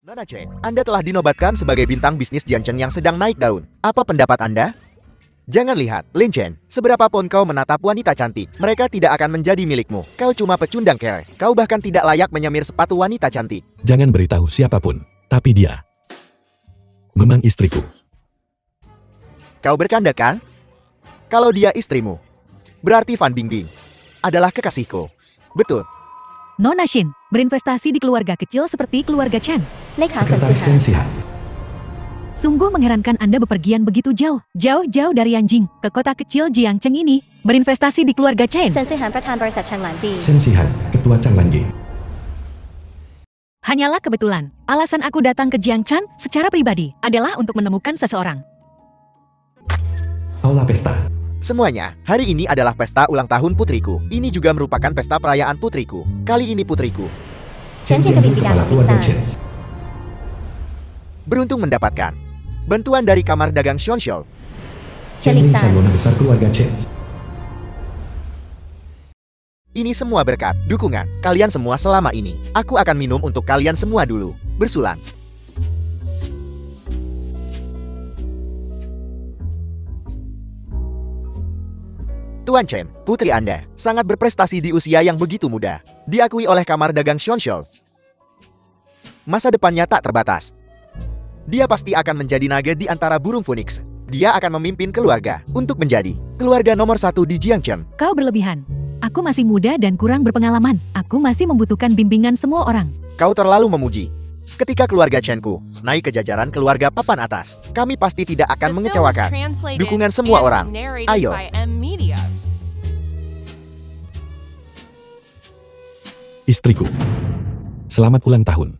Nona Chen, Anda telah dinobatkan sebagai bintang bisnis Jiangchen yang sedang naik daun. Apa pendapat Anda? Jangan lihat, Lin Chen, seberapapun kau menatap wanita cantik, mereka tidak akan menjadi milikmu. Kau cuma pecundang kere. Kau bahkan tidak layak menyemir sepatu wanita cantik. Jangan beritahu siapapun, tapi dia memang istriku. Kau bercanda kan? Kalau dia istrimu, berarti Fan Bingbing adalah kekasihku. Betul. Nona Shin, berinvestasi di keluarga kecil seperti keluarga Chen. Sekretaris Sensihan. Sungguh mengherankan Anda bepergian begitu jauh, jauh-jauh dari Yanjing ke kota kecil Jiangcheng ini, berinvestasi di keluarga Chen. 盛思涵ประธานบริษัท Changlanji Sensihan, Ketua Changlanji. Hanyalah kebetulan, alasan aku datang ke Jiangcheng secara pribadi adalah untuk menemukan seseorang. Aula Pesta. Semuanya, hari ini adalah pesta ulang tahun putriku. Ini juga merupakan pesta perayaan putriku. Kali ini putriku 前天就比比大 Kepala 比 Keluarga 赛 Chen. beruntung mendapatkan bantuan dari kamar dagang Xiongxiu. 全领 Cermin 赛 Sarwana Besar Keluarga Chen. Ini semua berkat dukungan kalian semua selama ini. Aku akan minum untuk kalian semua dulu. Bersulang. Tuan Chen, putri Anda, sangat berprestasi di usia yang begitu muda. Diakui oleh kamar dagang Xiongxiu. Masa depannya tak terbatas. Dia pasti akan menjadi naga di antara burung phoenix. Dia akan memimpin keluarga untuk menjadi keluarga nomor 1 di Jiangcheng. Kau berlebihan. Aku masih muda dan kurang berpengalaman. Aku masih membutuhkan bimbingan semua orang. Kau terlalu memuji. Ketika keluarga Chenku naik ke jajaran keluarga papan atas, kami pasti tidak akan mengecewakan dukungan semua orang. Ayo. Istriku. Selamat ulang tahun.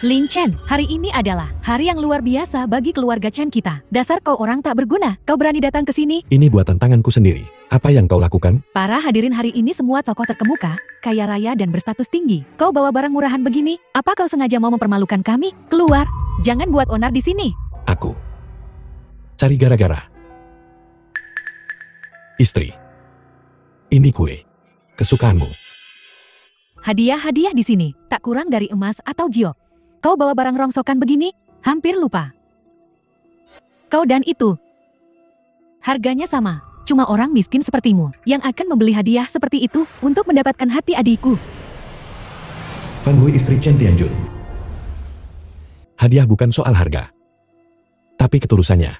Lin Chen, hari ini adalah hari yang luar biasa bagi keluarga Chen kita. Dasar kau orang tak berguna. Kau berani datang ke sini? Ini buatan tanganku sendiri. Apa yang kau lakukan? Para hadirin hari ini semua tokoh terkemuka, kaya raya dan berstatus tinggi. Kau bawa barang murahan begini? Apa kau sengaja mau mempermalukan kami? Keluar. Jangan buat onar di sini. Aku cari gara-gara. Istri. Ini kue kesukaanmu. Hadiah-hadiah di sini, tak kurang dari emas atau giok. Kau bawa barang rongsokan begini? Hampir lupa. Kau dan itu. Harganya sama. Cuma orang miskin sepertimu yang akan membeli hadiah seperti itu untuk mendapatkan hati adikku. Fan Wei istri Chen Tianjun. Hadiah bukan soal harga, tapi ketulusannya.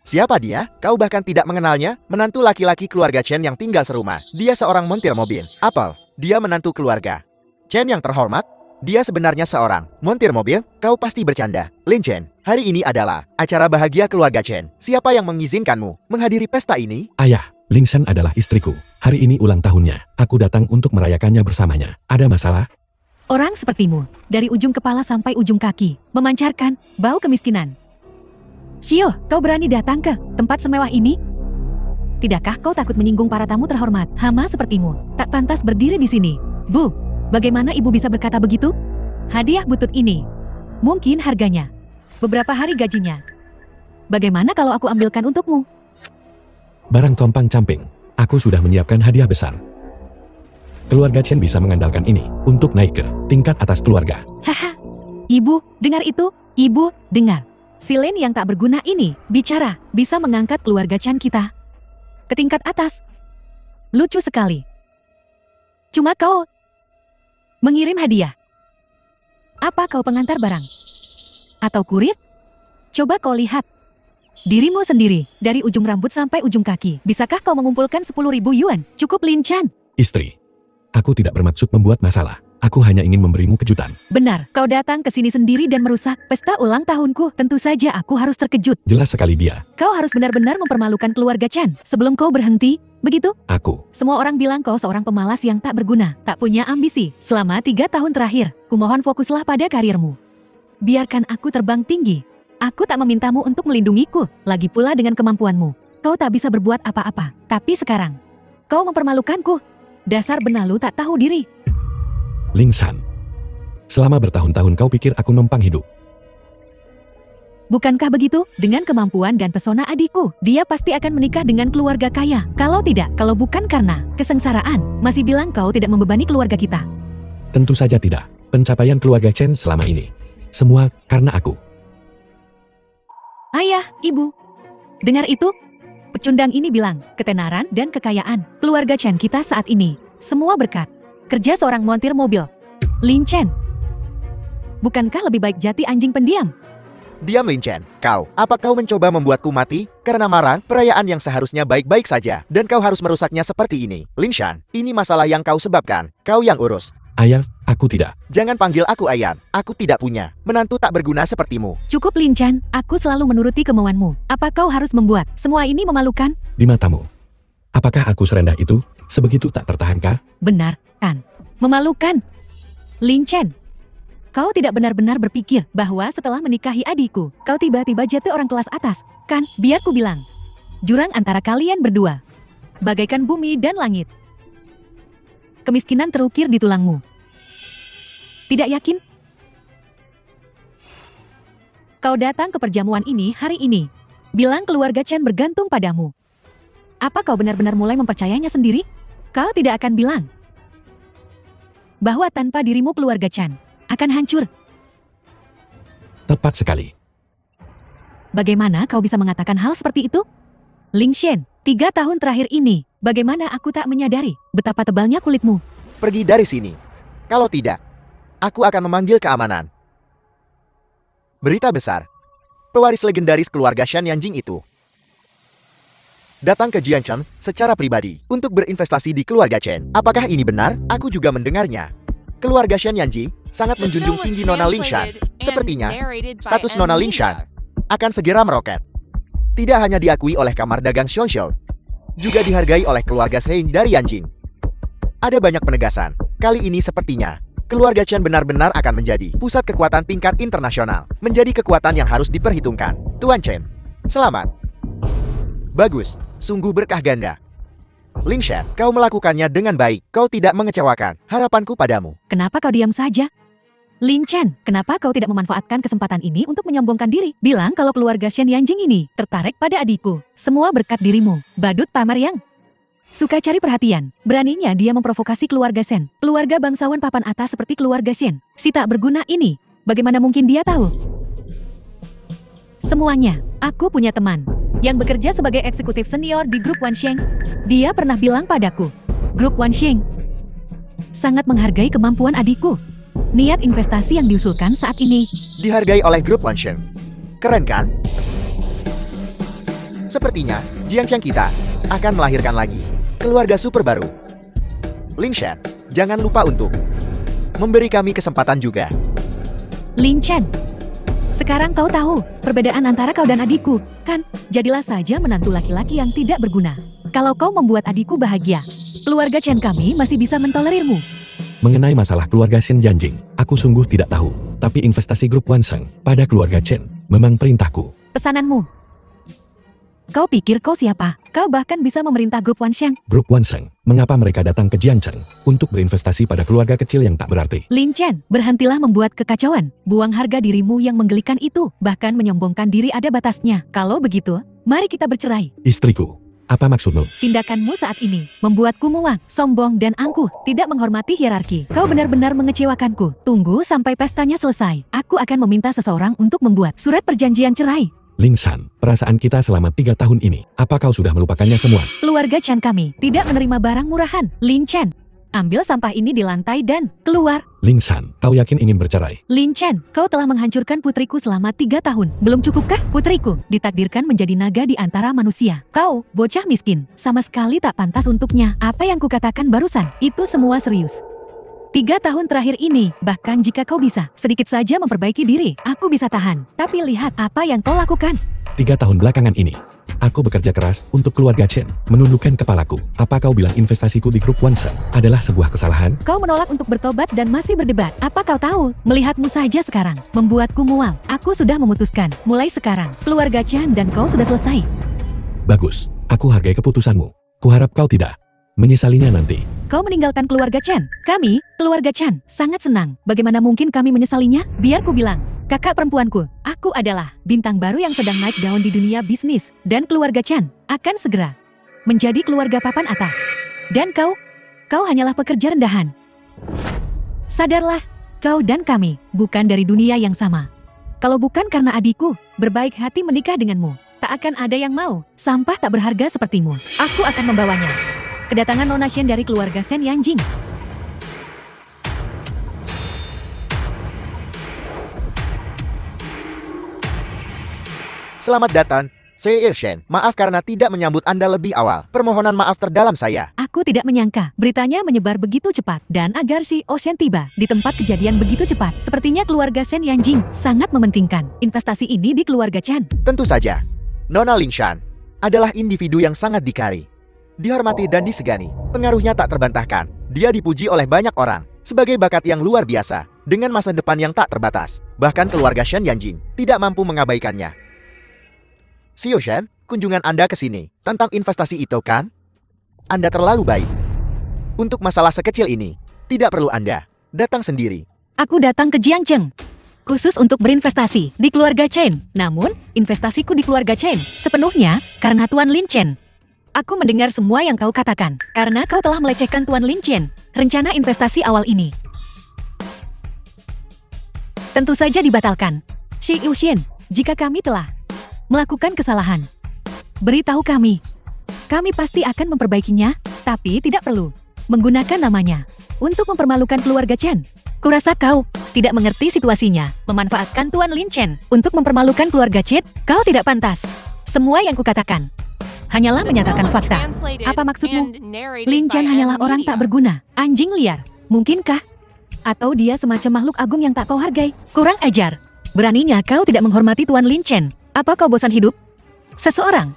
Siapa dia? Kau bahkan tidak mengenalnya? Menantu laki-laki keluarga Chen yang tinggal serumah. Dia seorang montir mobil. Apel, dia menantu keluarga Chen yang terhormat. Dia sebenarnya seorang montir mobil. Kau pasti bercanda. Lin Chen, hari ini adalah acara bahagia keluarga Chen. Siapa yang mengizinkanmu menghadiri pesta ini? Ayah, Ling Shan adalah istriku. Hari ini ulang tahunnya. Aku datang untuk merayakannya bersamanya. Ada masalah? Orang sepertimu, dari ujung kepala sampai ujung kaki, memancarkan bau kemiskinan. Shio, kau berani datang ke tempat semewah ini? Tidakkah kau takut menyinggung para tamu terhormat? Hama sepertimu, tak pantas berdiri di sini. Bu, bagaimana ibu bisa berkata begitu? Hadiah butut ini, mungkin harganya beberapa hari gajinya. Bagaimana kalau aku ambilkan untukmu? Barang compang-camping. Aku sudah menyiapkan hadiah besar. Keluarga Chen bisa mengandalkan ini untuk naik ke tingkat atas keluarga. Haha, ibu, dengar itu? Ibu, dengar. Si Lin yang tak berguna ini, bicara, bisa mengangkat keluarga Chen kita ke tingkat atas. Lucu sekali. Cuma kau mengirim hadiah. Apa kau pengantar barang? Atau kurir? Coba kau lihat dirimu sendiri, dari ujung rambut sampai ujung kaki. Bisakah kau mengumpulkan 10.000 yuan? Cukup Lin Chen. Istri, aku tidak bermaksud membuat masalah. Aku hanya ingin memberimu kejutan. Benar, kau datang ke sini sendiri dan merusak pesta ulang tahunku. Tentu saja aku harus terkejut. Jelas sekali dia. Kau harus benar-benar mempermalukan keluarga Chen sebelum kau berhenti, begitu? Aku. Semua orang bilang kau seorang pemalas yang tak berguna, tak punya ambisi. Selama 3 tahun terakhir, kumohon fokuslah pada karirmu. Biarkan aku terbang tinggi. Aku tak memintamu untuk melindungiku. Lagi pula dengan kemampuanmu, kau tak bisa berbuat apa-apa. Tapi sekarang, kau mempermalukanku. Dasar benalu tak tahu diri. Ling Shan. Selama bertahun-tahun kau pikir aku numpang hidup. Bukankah begitu? Dengan kemampuan dan pesona adikku, dia pasti akan menikah dengan keluarga kaya. Kalau tidak, kalau bukan karena kesengsaraan, masih bilang kau tidak membebani keluarga kita. Tentu saja tidak. pencapaian keluarga Chen selama ini. Semua karena aku. Ayah, ibu. Dengar itu? Pecundang ini bilang, ketenaran dan kekayaan keluarga Chen kita saat ini. Semua berkat kerja seorang montir mobil. Lin Chen. Bukankah lebih baik jati anjing pendiam? Diam Lin Chen, apa kau mencoba membuatku mati? Karena marah, perayaan yang seharusnya baik-baik saja, dan kau harus merusaknya seperti ini. Lin Shan, ini masalah yang kau sebabkan, kau yang urus. Ayah, aku tidak. Jangan panggil aku ayah, aku tidak punya menantu tak berguna sepertimu. Cukup Lin Chen, aku selalu menuruti kemauanmu. Apa kau harus membuat semua ini memalukan? Di matamu, apakah aku serendah itu? Sebegitu tak tertahankah? Benar, kan? Memalukan. Lin Chen, kau tidak benar-benar berpikir bahwa setelah menikahi adikku, kau tiba-tiba jatuh orang kelas atas, kan? Biar ku bilang, jurang antara kalian berdua, bagaikan bumi dan langit. Kemiskinan terukir di tulangmu. Tidak yakin? Kau datang ke perjamuan ini hari ini, bilang keluarga Chen bergantung padamu. Apa kau benar-benar mulai mempercayainya sendiri? Kau tidak akan bilang bahwa tanpa dirimu keluarga Chen akan hancur. Tepat sekali. Bagaimana kau bisa mengatakan hal seperti itu? Ling Shen, 3 tahun terakhir ini, bagaimana aku tak menyadari betapa tebalnya kulitmu? Pergi dari sini. Kalau tidak, aku akan memanggil keamanan. Berita besar. Pewaris legendaris keluarga Shan Yanjing itu datang ke Jiangchen secara pribadi untuk berinvestasi di keluarga Chen. Apakah ini benar? Aku juga mendengarnya. Keluarga Shan Yanjing sangat menjunjung tinggi Nona Ling Shan. Sepertinya, status Nona Ling Shan akan segera meroket. Tidak hanya diakui oleh kamar dagang Xiongxiu, juga dihargai oleh keluarga Shein dari Yanjing. Ada banyak penegasan. Kali ini sepertinya, keluarga Chen benar-benar akan menjadi pusat kekuatan tingkat internasional. Menjadi kekuatan yang harus diperhitungkan. Tuan Chen, selamat. Bagus, sungguh berkah ganda. Ling Shan, kau melakukannya dengan baik. Kau tidak mengecewakan. Harapanku padamu. Kenapa kau diam saja? Lin Chen, kenapa kau tidak memanfaatkan kesempatan ini untuk menyombongkan diri? Bilang kalau keluarga Shen Yanjing ini tertarik pada adikku. Semua berkat dirimu. Badut pamar yang suka cari perhatian. Beraninya dia memprovokasi keluarga Shen. Keluarga bangsawan papan atas seperti keluarga Shen. Si tak berguna ini, bagaimana mungkin dia tahu? Semuanya, aku punya teman yang bekerja sebagai eksekutif senior di grup Wansheng. Dia pernah bilang padaku, grup Wansheng sangat menghargai kemampuan adikku. Niat investasi yang diusulkan saat ini Dihargai oleh grup Wansheng. Keren kan? Sepertinya, Jiangchen kita akan melahirkan lagi keluarga super baru. Ling Shan, jangan lupa untuk memberi kami kesempatan juga. Lin Chen, sekarang kau tahu perbedaan antara kau dan adikku, kan? Jadilah saja menantu laki-laki yang tidak berguna. Kalau kau membuat adikku bahagia, keluarga Chen kami masih bisa mentolerirmu. Mengenai masalah keluarga Shen Yanjing, aku sungguh tidak tahu. Tapi investasi grup Wansheng pada keluarga Chen memang perintahku. Pesananmu. Kau pikir kau siapa? Kau bahkan bisa memerintah grup Wansheng. Grup Wansheng, mengapa mereka datang ke Jiangchen untuk berinvestasi pada keluarga kecil yang tak berarti? Lin Chen, berhentilah membuat kekacauan. Buang harga dirimu yang menggelikan itu. Bahkan menyombongkan diri ada batasnya. Kalau begitu, mari kita bercerai. Istriku, apa maksudmu? Tindakanmu saat ini membuatku muak, sombong dan angkuh, tidak menghormati hierarki. Kau benar-benar mengecewakanku. Tunggu sampai pestanya selesai. Aku akan meminta seseorang untuk membuat surat perjanjian cerai. Ling Shan, perasaan kita selama 3 tahun ini, apa kau sudah melupakannya semua? Keluarga Chen kami tidak menerima barang murahan. Lin Chen, ambil sampah ini di lantai dan keluar. Ling Shan, kau yakin ingin bercerai? Lin Chen, kau telah menghancurkan putriku selama 3 tahun. Belum cukupkah? Putriku ditakdirkan menjadi naga di antara manusia. Kau, bocah miskin, sama sekali tak pantas untuknya. Apa yang kukatakan barusan, itu semua serius. 3 tahun terakhir ini, bahkan jika kau bisa sedikit saja memperbaiki diri, aku bisa tahan. Tapi lihat apa yang kau lakukan. 3 tahun belakangan ini, aku bekerja keras untuk keluarga Chen, menundukkan kepalaku. Apa kau bilang investasiku di grup Wansheng adalah sebuah kesalahan? Kau menolak untuk bertobat dan masih berdebat. Apa kau tahu? Melihatmu saja sekarang membuatku mual. Aku sudah memutuskan. Mulai sekarang, keluarga Chen dan kau sudah selesai. Bagus, aku hargai keputusanmu. Kuharap kau tidak menyesalinya nanti. Kau meninggalkan keluarga Chen. Kami, keluarga Chen, sangat senang. Bagaimana mungkin kami menyesalinya? Biar ku bilang, kakak perempuanku, aku adalah bintang baru yang sedang naik daun di dunia bisnis. Dan keluarga Chen akan segera menjadi keluarga papan atas. Dan kau hanyalah pekerja rendahan. Sadarlah, Kau dan kami bukan dari dunia yang sama. Kalau bukan karena adikku berbaik hati menikah denganmu, tak akan ada yang mau. Sampah tak berharga sepertimu. Aku akan membawanya. Kedatangan Nona Shen dari keluarga Shen Yanjing. Selamat datang, Xie Shen. Maaf karena tidak menyambut Anda lebih awal. Permohonan maaf terdalam saya. Aku tidak menyangka beritanya menyebar begitu cepat dan agar si Shen tiba di tempat kejadian begitu cepat. Sepertinya keluarga Shen Yanjing sangat mementingkan investasi ini di keluarga Chan. Tentu saja, Nona Lingshan adalah individu yang sangat dikari, dihormati dan disegani. Pengaruhnya tak terbantahkan. Dia dipuji oleh banyak orang sebagai bakat yang luar biasa dengan masa depan yang tak terbatas. Bahkan keluarga Shen Yanjing tidak mampu mengabaikannya. Xiao Shen, kunjungan Anda ke sini tentang investasi itu kan? Anda terlalu baik. Untuk masalah sekecil ini, tidak perlu Anda datang sendiri. Aku datang ke Jiangcheng khusus untuk berinvestasi di keluarga Chen. Namun, investasiku di keluarga Chen sepenuhnya karena Tuan Lin Chen. Aku mendengar semua yang kau katakan karena kau telah melecehkan Tuan Lin Chen. Rencana investasi awal ini tentu saja dibatalkan. Xie Yuxian, jika kami telah melakukan kesalahan, beritahu kami. Kami pasti akan memperbaikinya, tapi tidak perlu menggunakan namanya untuk mempermalukan keluarga Chen. Kurasa kau tidak mengerti situasinya. Memanfaatkan Tuan Lin Chen untuk mempermalukan keluarga Chen, kau tidak pantas. Semua yang kukatakan hanyalah menyatakan fakta. Apa maksudmu? Lin Chen hanyalah orang tak berguna, anjing liar. Mungkinkah? Atau dia semacam makhluk agung yang tak kau hargai? Kurang ajar. Beraninya kau tidak menghormati Tuan Lin Chen. Apa kau bosan hidup seseorang?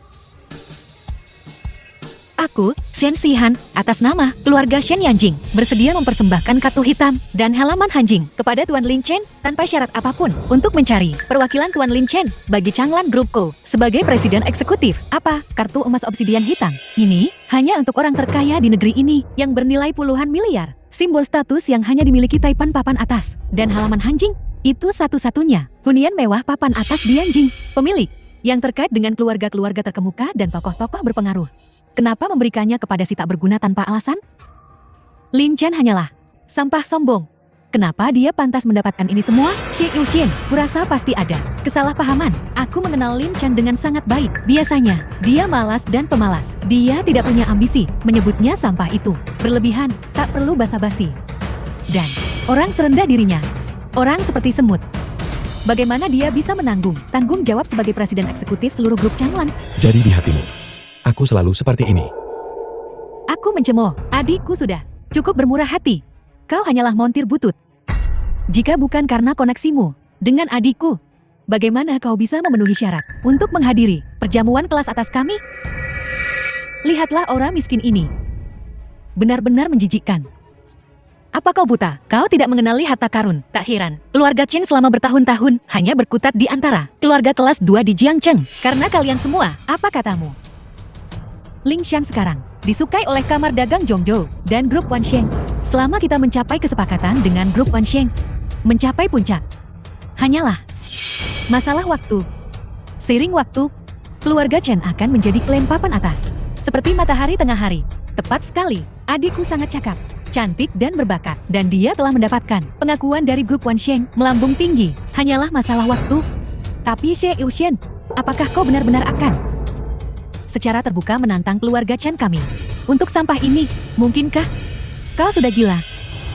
Aku, Shen Xihan, atas nama keluarga Shen Yanjing, bersedia mempersembahkan kartu hitam dan halaman Hanjing kepada Tuan Lin Chen tanpa syarat apapun untuk mencari perwakilan Tuan Lin Chen bagi Changlan Group Co. sebagai presiden eksekutif. Apa? Kartu emas obsidian hitam. Ini hanya untuk orang terkaya di negeri ini yang bernilai puluhan miliar. Simbol status yang hanya dimiliki Taipan papan atas dan halaman Hanjing. Itu satu-satunya hunian mewah papan atas di Yanjing. Pemilik yang terkait dengan keluarga-keluarga terkemuka dan tokoh-tokoh berpengaruh. Kenapa memberikannya kepada si tak berguna tanpa alasan? Lin Chen hanyalah sampah sombong. Kenapa dia pantas mendapatkan ini semua? Xie Yuxian, kurasa pasti ada kesalahpahaman. Aku mengenal Lin Chen dengan sangat baik. Biasanya, dia malas dan pemalas. Dia tidak punya ambisi. Menyebutnya sampah itu berlebihan, tak perlu basa-basi. Dan orang serendah dirinya. Orang seperti semut. Bagaimana dia bisa menanggung tanggung jawab sebagai presiden eksekutif seluruh grup Changlan? Jadi di hatimu, aku selalu seperti ini. Aku mencemooh, adikku sudah cukup bermurah hati. Kau hanyalah montir butut. Jika bukan karena koneksimu dengan adikku, bagaimana kau bisa memenuhi syarat untuk menghadiri perjamuan kelas atas kami? Lihatlah orang miskin ini. Benar-benar menjijikkan. Apa kau buta? Kau tidak mengenali harta karun. Tak heran, keluarga Chen selama bertahun-tahun hanya berkutat di antara keluarga kelas 2 di Jiangcheng. Karena kalian semua, apa katamu? Ling Shan sekarang disukai oleh kamar dagang Zhongzhou dan grup Wansheng. Selama kita mencapai kesepakatan dengan grup Wansheng, mencapai puncak, hanyalah masalah waktu. Seiring waktu, keluarga Chen akan menjadi klan papan atas. Seperti matahari tengah hari. Tepat sekali, adikku sangat cakap, cantik dan berbakat. Dan dia telah mendapatkan pengakuan dari grup Wansheng melambung tinggi. Hanyalah masalah waktu. Tapi Xie Yuxian, apakah kau benar-benar akan secara terbuka menantang keluarga Chen kami untuk sampah ini? Mungkinkah? Kau sudah gila.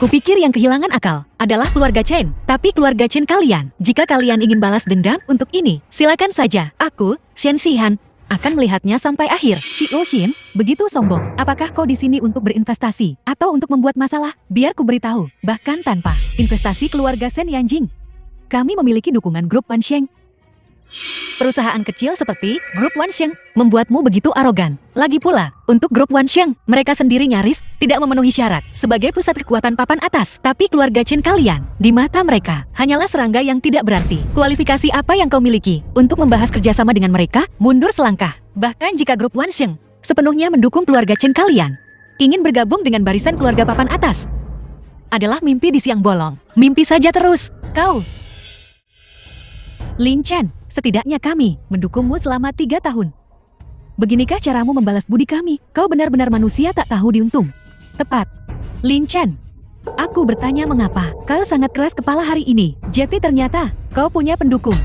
Kupikir yang kehilangan akal adalah keluarga Chen, tapi keluarga Chen kalian. Jika kalian ingin balas dendam untuk ini, silakan saja. Aku, Shen Xihan, akan melihatnya sampai akhir. Xie Yuxian, begitu sombong. Apakah kau di sini untuk berinvestasi atau untuk membuat masalah? Biar ku beritahu, bahkan tanpa investasi keluarga Shen Yanjing, kami memiliki dukungan grup Wansheng. Perusahaan kecil seperti grup Wansheng membuatmu begitu arogan. Lagi pula, untuk grup Wansheng, mereka sendiri nyaris tidak memenuhi syarat sebagai pusat kekuatan papan atas. Tapi keluarga Chen kalian, di mata mereka, hanyalah serangga yang tidak berarti. Kualifikasi apa yang kau miliki untuk membahas kerjasama dengan mereka? Mundur selangkah. Bahkan jika grup Wansheng sepenuhnya mendukung keluarga Chen kalian, ingin bergabung dengan barisan keluarga papan atas, adalah mimpi di siang bolong. Mimpi saja terus. Kau, Lin Chen, setidaknya kami mendukungmu selama 3 tahun. Beginikah caramu membalas budi kami? Kau benar-benar manusia tak tahu diuntung. Tepat. Lin Chen, Aku bertanya mengapa kau sangat keras kepala hari ini. Jadi ternyata kau punya pendukung.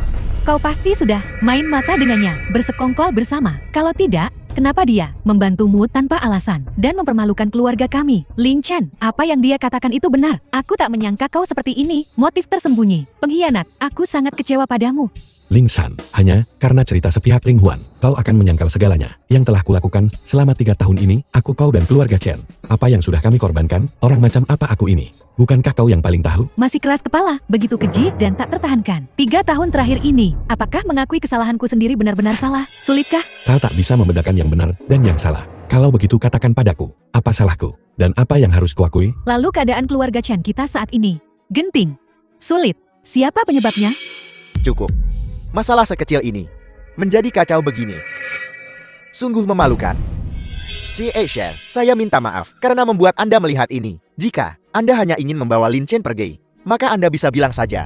Kau pasti sudah main mata dengannya, bersekongkol bersama. Kalau tidak, kenapa dia membantumu tanpa alasan dan mempermalukan keluarga kami? Lin Chen, apa yang dia katakan itu benar. Aku tak menyangka kau seperti ini. Motif tersembunyi, pengkhianat. Aku sangat kecewa padamu. Ling San, hanya karena cerita sepihak Ling Huan, kau akan menyangkal segalanya yang telah kulakukan selama 3 tahun ini. Aku, kau, dan keluarga Chen. Apa yang sudah kami korbankan? Orang macam apa aku ini? Bukankah kau yang paling tahu? Masih keras kepala, begitu keji dan tak tertahankan. 3 tahun terakhir ini, apakah mengakui kesalahanku sendiri benar-benar salah? Sulitkah? Kau tak bisa membedakan yang benar dan yang salah. Kalau begitu katakan padaku, apa salahku? Dan apa yang harus kuakui? Lalu keadaan keluarga Chen kita saat ini? Genting. Sulit. Siapa penyebabnya? Cukup. Masalah sekecil ini menjadi kacau begini. Sungguh memalukan. Si Asia, saya minta maaf karena membuat Anda melihat ini. Jika Anda hanya ingin membawa Lin Chen pergi, maka Anda bisa bilang saja.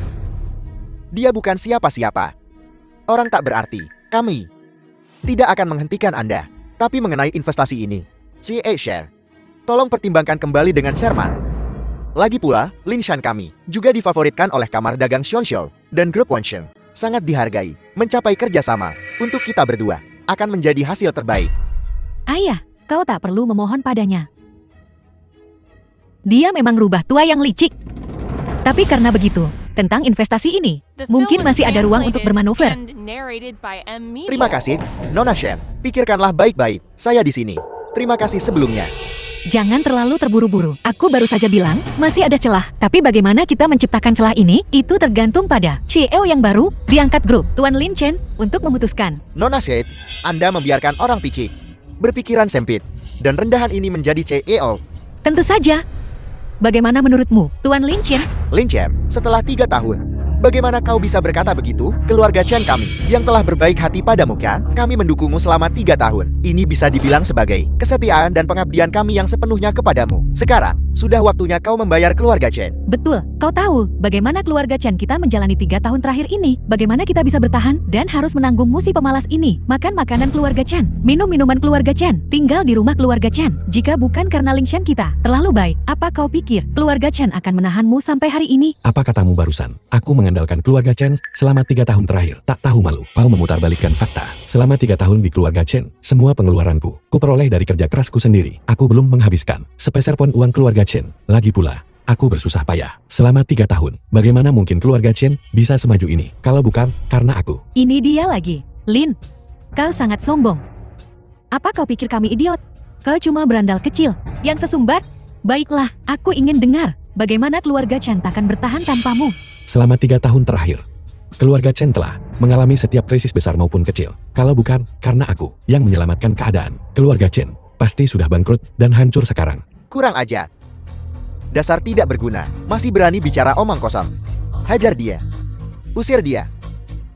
Dia bukan siapa-siapa. Orang tak berarti. Kami tidak akan menghentikan Anda. Tapi mengenai investasi ini, si Asia, tolong pertimbangkan kembali dengan Sherman. Lagi pula, Lin Shan kami juga difavoritkan oleh Kamar Dagang Xuanxiao dan Grup Wanshen. Sangat dihargai, mencapai kerjasama untuk kita berdua akan menjadi hasil terbaik. Ayah, kau tak perlu memohon padanya. Dia memang rubah tua yang licik. Tapi karena begitu, tentang investasi ini, mungkin masih ada ruang untuk bermanuver. Terima kasih, Nona Shen. Pikirkanlah baik-baik, saya di sini. Terima kasih sebelumnya. Jangan terlalu terburu-buru. Aku baru saja bilang, masih ada celah. Tapi bagaimana kita menciptakan celah ini, itu tergantung pada CEO yang baru diangkat grup Tuan Lin Chen untuk memutuskan. Nona Shen, Anda membiarkan orang picik, berpikiran sempit, dan rendahan ini menjadi CEO. Tentu saja. Bagaimana menurutmu, Tuan Lin Chen? Lin Chen, setelah 3 tahun, bagaimana kau bisa berkata begitu? Keluarga Chen kami yang telah berbaik hati padamu kan? Kami mendukungmu selama 3 tahun. Ini bisa dibilang sebagai kesetiaan dan pengabdian kami yang sepenuhnya kepadamu. Sekarang, sudah waktunya kau membayar keluarga Chen. Betul, kau tahu bagaimana keluarga Chen kita menjalani 3 tahun terakhir ini. Bagaimana kita bisa bertahan dan harus menanggung musi pemalas ini. Makan makanan keluarga Chen, minum minuman keluarga Chen, tinggal di rumah keluarga Chen. Jika bukan karena Ling Shan kita terlalu baik, apa kau pikir keluarga Chen akan menahanmu sampai hari ini? Apa katamu barusan? Aku mengandalkan keluarga Chen selama 3 tahun terakhir. Tak tahu malu, kau memutarbalikkan fakta. Selama 3 tahun di keluarga Chen, semua pengeluaranku kuperoleh dari kerja kerasku sendiri. Aku belum menghabiskan sepeser pun uang keluarga Chen. Lagi pula, aku bersusah payah selama 3 tahun. Bagaimana mungkin keluarga Chen bisa semaju ini? Kalau bukan karena aku. Ini dia lagi. Lin, kau sangat sombong. Apa kau pikir kami idiot? Kau cuma berandal kecil yang sesumbar. Baiklah, aku ingin dengar bagaimana keluarga Chen takkan bertahan tanpamu. Selama 3 tahun terakhir, keluarga Chen telah mengalami setiap krisis besar maupun kecil. Kalau bukan karena aku yang menyelamatkan keadaan, keluarga Chen pasti sudah bangkrut dan hancur sekarang. Kurang ajar. Dasar tidak berguna, masih berani bicara omong kosong. Hajar dia. Usir dia.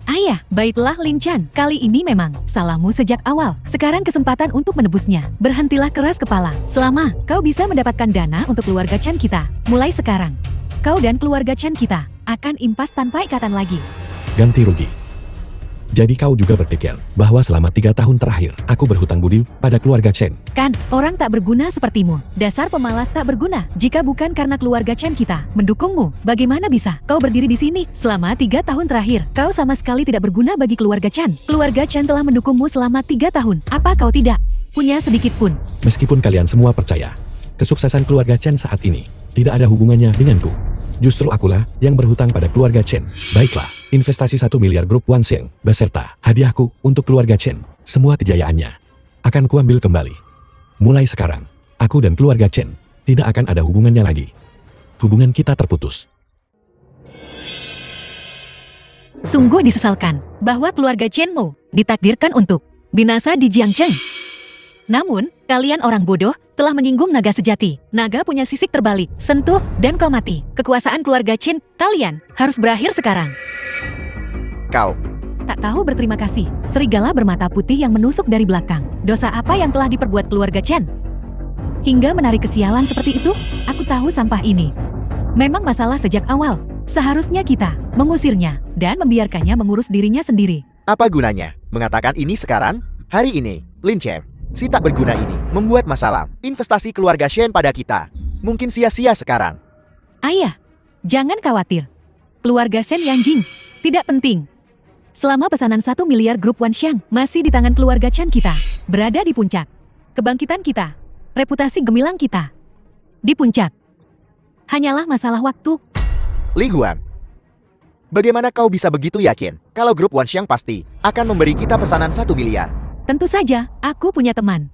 Ayah, baiklah Lin Chan, kali ini memang salahmu sejak awal. Sekarang kesempatan untuk menebusnya. Berhentilah keras kepala. Selama kau bisa mendapatkan dana untuk keluarga Chan kita. Mulai sekarang, kau dan keluarga Chan kita akan impas tanpa ikatan lagi. Ganti rugi. Jadi kau juga berpikir bahwa selama 3 tahun terakhir aku berhutang budi pada keluarga Chen. Kan, orang tak berguna sepertimu. Dasar pemalas tak berguna. Jika bukan karena keluarga Chen kita mendukungmu, bagaimana bisa kau berdiri di sini? Selama 3 tahun terakhir, kau sama sekali tidak berguna bagi keluarga Chen. Keluarga Chen telah mendukungmu selama 3 tahun. Apa kau tidak punya sedikit pun? Meskipun kalian semua percaya, kesuksesan keluarga Chen saat ini tidak ada hubungannya denganku. Justru akulah yang berhutang pada keluarga Chen. Baiklah, investasi 1 miliar grup Wanshen beserta hadiahku untuk keluarga Chen. Semua kejayaannya akan kuambil kembali. Mulai sekarang, aku dan keluarga Chen tidak akan ada hubungannya lagi. Hubungan kita terputus. Sungguh disesalkan bahwa keluarga Chenmu ditakdirkan untuk binasa di Jiangcheng. Namun, kalian orang bodoh telah menyinggung naga sejati. Naga punya sisik terbalik, sentuh, dan kau mati. Kekuasaan keluarga Chen, kalian harus berakhir sekarang. Kau Tak tahu berterima kasih, serigala bermata putih yang menusuk dari belakang. Dosa apa yang telah diperbuat keluarga Chen? Hingga menarik kesialan seperti itu, aku tahu sampah ini memang masalah sejak awal. Seharusnya kita mengusirnya dan membiarkannya mengurus dirinya sendiri. apa gunanya mengatakan ini sekarang? Hari ini, Lin Chen, si tak berguna ini membuat masalah. Investasi keluarga Shen pada kita mungkin sia-sia sekarang. Ayah, jangan khawatir. Keluarga Shen Yanjing, tidak penting. Selama pesanan 1 miliar grup Wanxiang masih di tangan keluarga Chen kita, berada di puncak. Kebangkitan kita, reputasi gemilang kita, di puncak. Hanyalah masalah waktu. Li Guan, bagaimana kau bisa begitu yakin kalau grup Wanxiang pasti akan memberi kita pesanan 1 miliar? Tentu saja, aku punya teman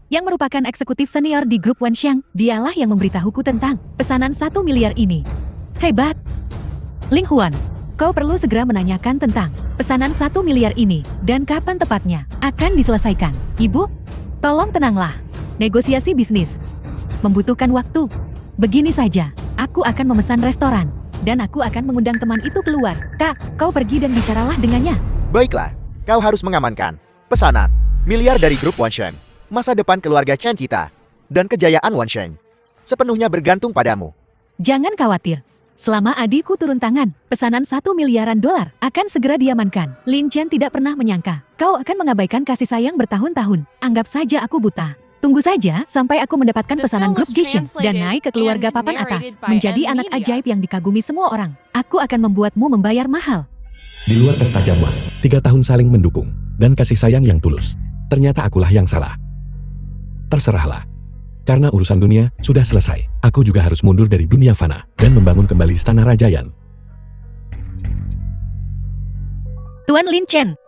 yang merupakan eksekutif senior di grup Wanxiang. Dialah yang memberitahuku tentang pesanan 1 miliar ini. Hebat! Ling Huan, kau perlu segera menanyakan tentang pesanan 1 miliar ini dan kapan tepatnya akan diselesaikan. Ibu, tolong tenanglah. Negosiasi bisnis membutuhkan waktu. Begini saja, aku akan memesan restoran dan aku akan mengundang teman itu keluar. Kak, kau pergi dan bicaralah dengannya. Baiklah, kau harus mengamankan pesanan miliar dari grup Wanxiang. Masa depan keluarga Chen kita dan kejayaan Wanxiang sepenuhnya bergantung padamu. Jangan khawatir. Selama adikku turun tangan, pesanan 1 miliaran dolar akan segera diamankan. Lin Chen tidak pernah menyangka kau akan mengabaikan kasih sayang bertahun-tahun. Anggap saja aku buta. Tunggu saja sampai aku mendapatkan pesanan grup Gishen dan naik ke keluarga papan atas, menjadi anak ajaib yang dikagumi semua orang. Aku akan membuatmu membayar mahal. Di luar pesta jamuan, 3 tahun saling mendukung dan kasih sayang yang tulus. Ternyata akulah yang salah. Terserahlah. Karena urusan dunia sudah selesai, aku juga harus mundur dari dunia fana dan membangun kembali istana Rajayan. Tuan Lin Chen,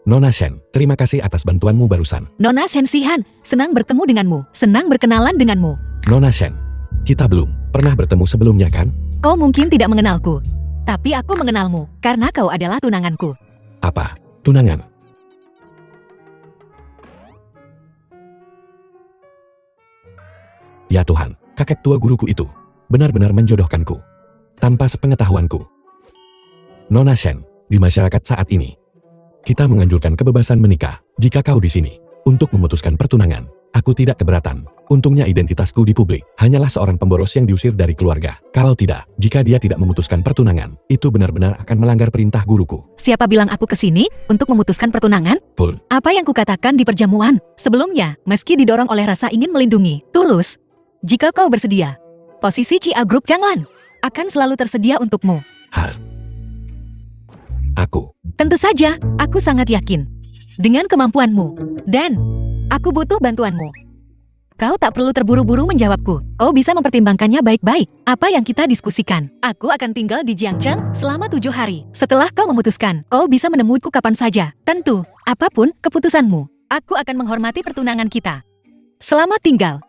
Nona Shen, terima kasih atas bantuanmu barusan. Nona Shen Sihan, senang bertemu denganmu, senang berkenalan denganmu. Nona Shen, kita belum pernah bertemu sebelumnya kan? Kau mungkin tidak mengenalku, tapi aku mengenalmu karena kau adalah tunanganku. Apa? Tunangan? Ya Tuhan, kakek tua guruku itu benar-benar menjodohkanku tanpa sepengetahuanku. Nona Shen, di masyarakat saat ini, kita menganjurkan kebebasan menikah. Jika kau di sini untuk memutuskan pertunangan, aku tidak keberatan. Untungnya identitasku di publik hanyalah seorang pemboros yang diusir dari keluarga. Kalau tidak, jika dia tidak memutuskan pertunangan, itu benar-benar akan melanggar perintah guruku. Siapa bilang aku kesini untuk memutuskan pertunangan? Pul, Apa yang kukatakan di perjamuan sebelumnya, meski didorong oleh rasa ingin melindungi, tulus. Jika kau bersedia, posisi Chia Group Ganglan akan selalu tersedia untukmu. hal. Aku, Tentu saja, aku sangat yakin dengan kemampuanmu dan aku butuh bantuanmu. Kau tak perlu terburu-buru menjawabku. Kau bisa mempertimbangkannya baik-baik. Apa yang kita diskusikan? Aku akan tinggal di Jiangcheng selama 7 hari. Setelah kau memutuskan, kau bisa menemuiku kapan saja. Tentu, apapun keputusanmu, aku akan menghormati pertunangan kita. Selamat tinggal.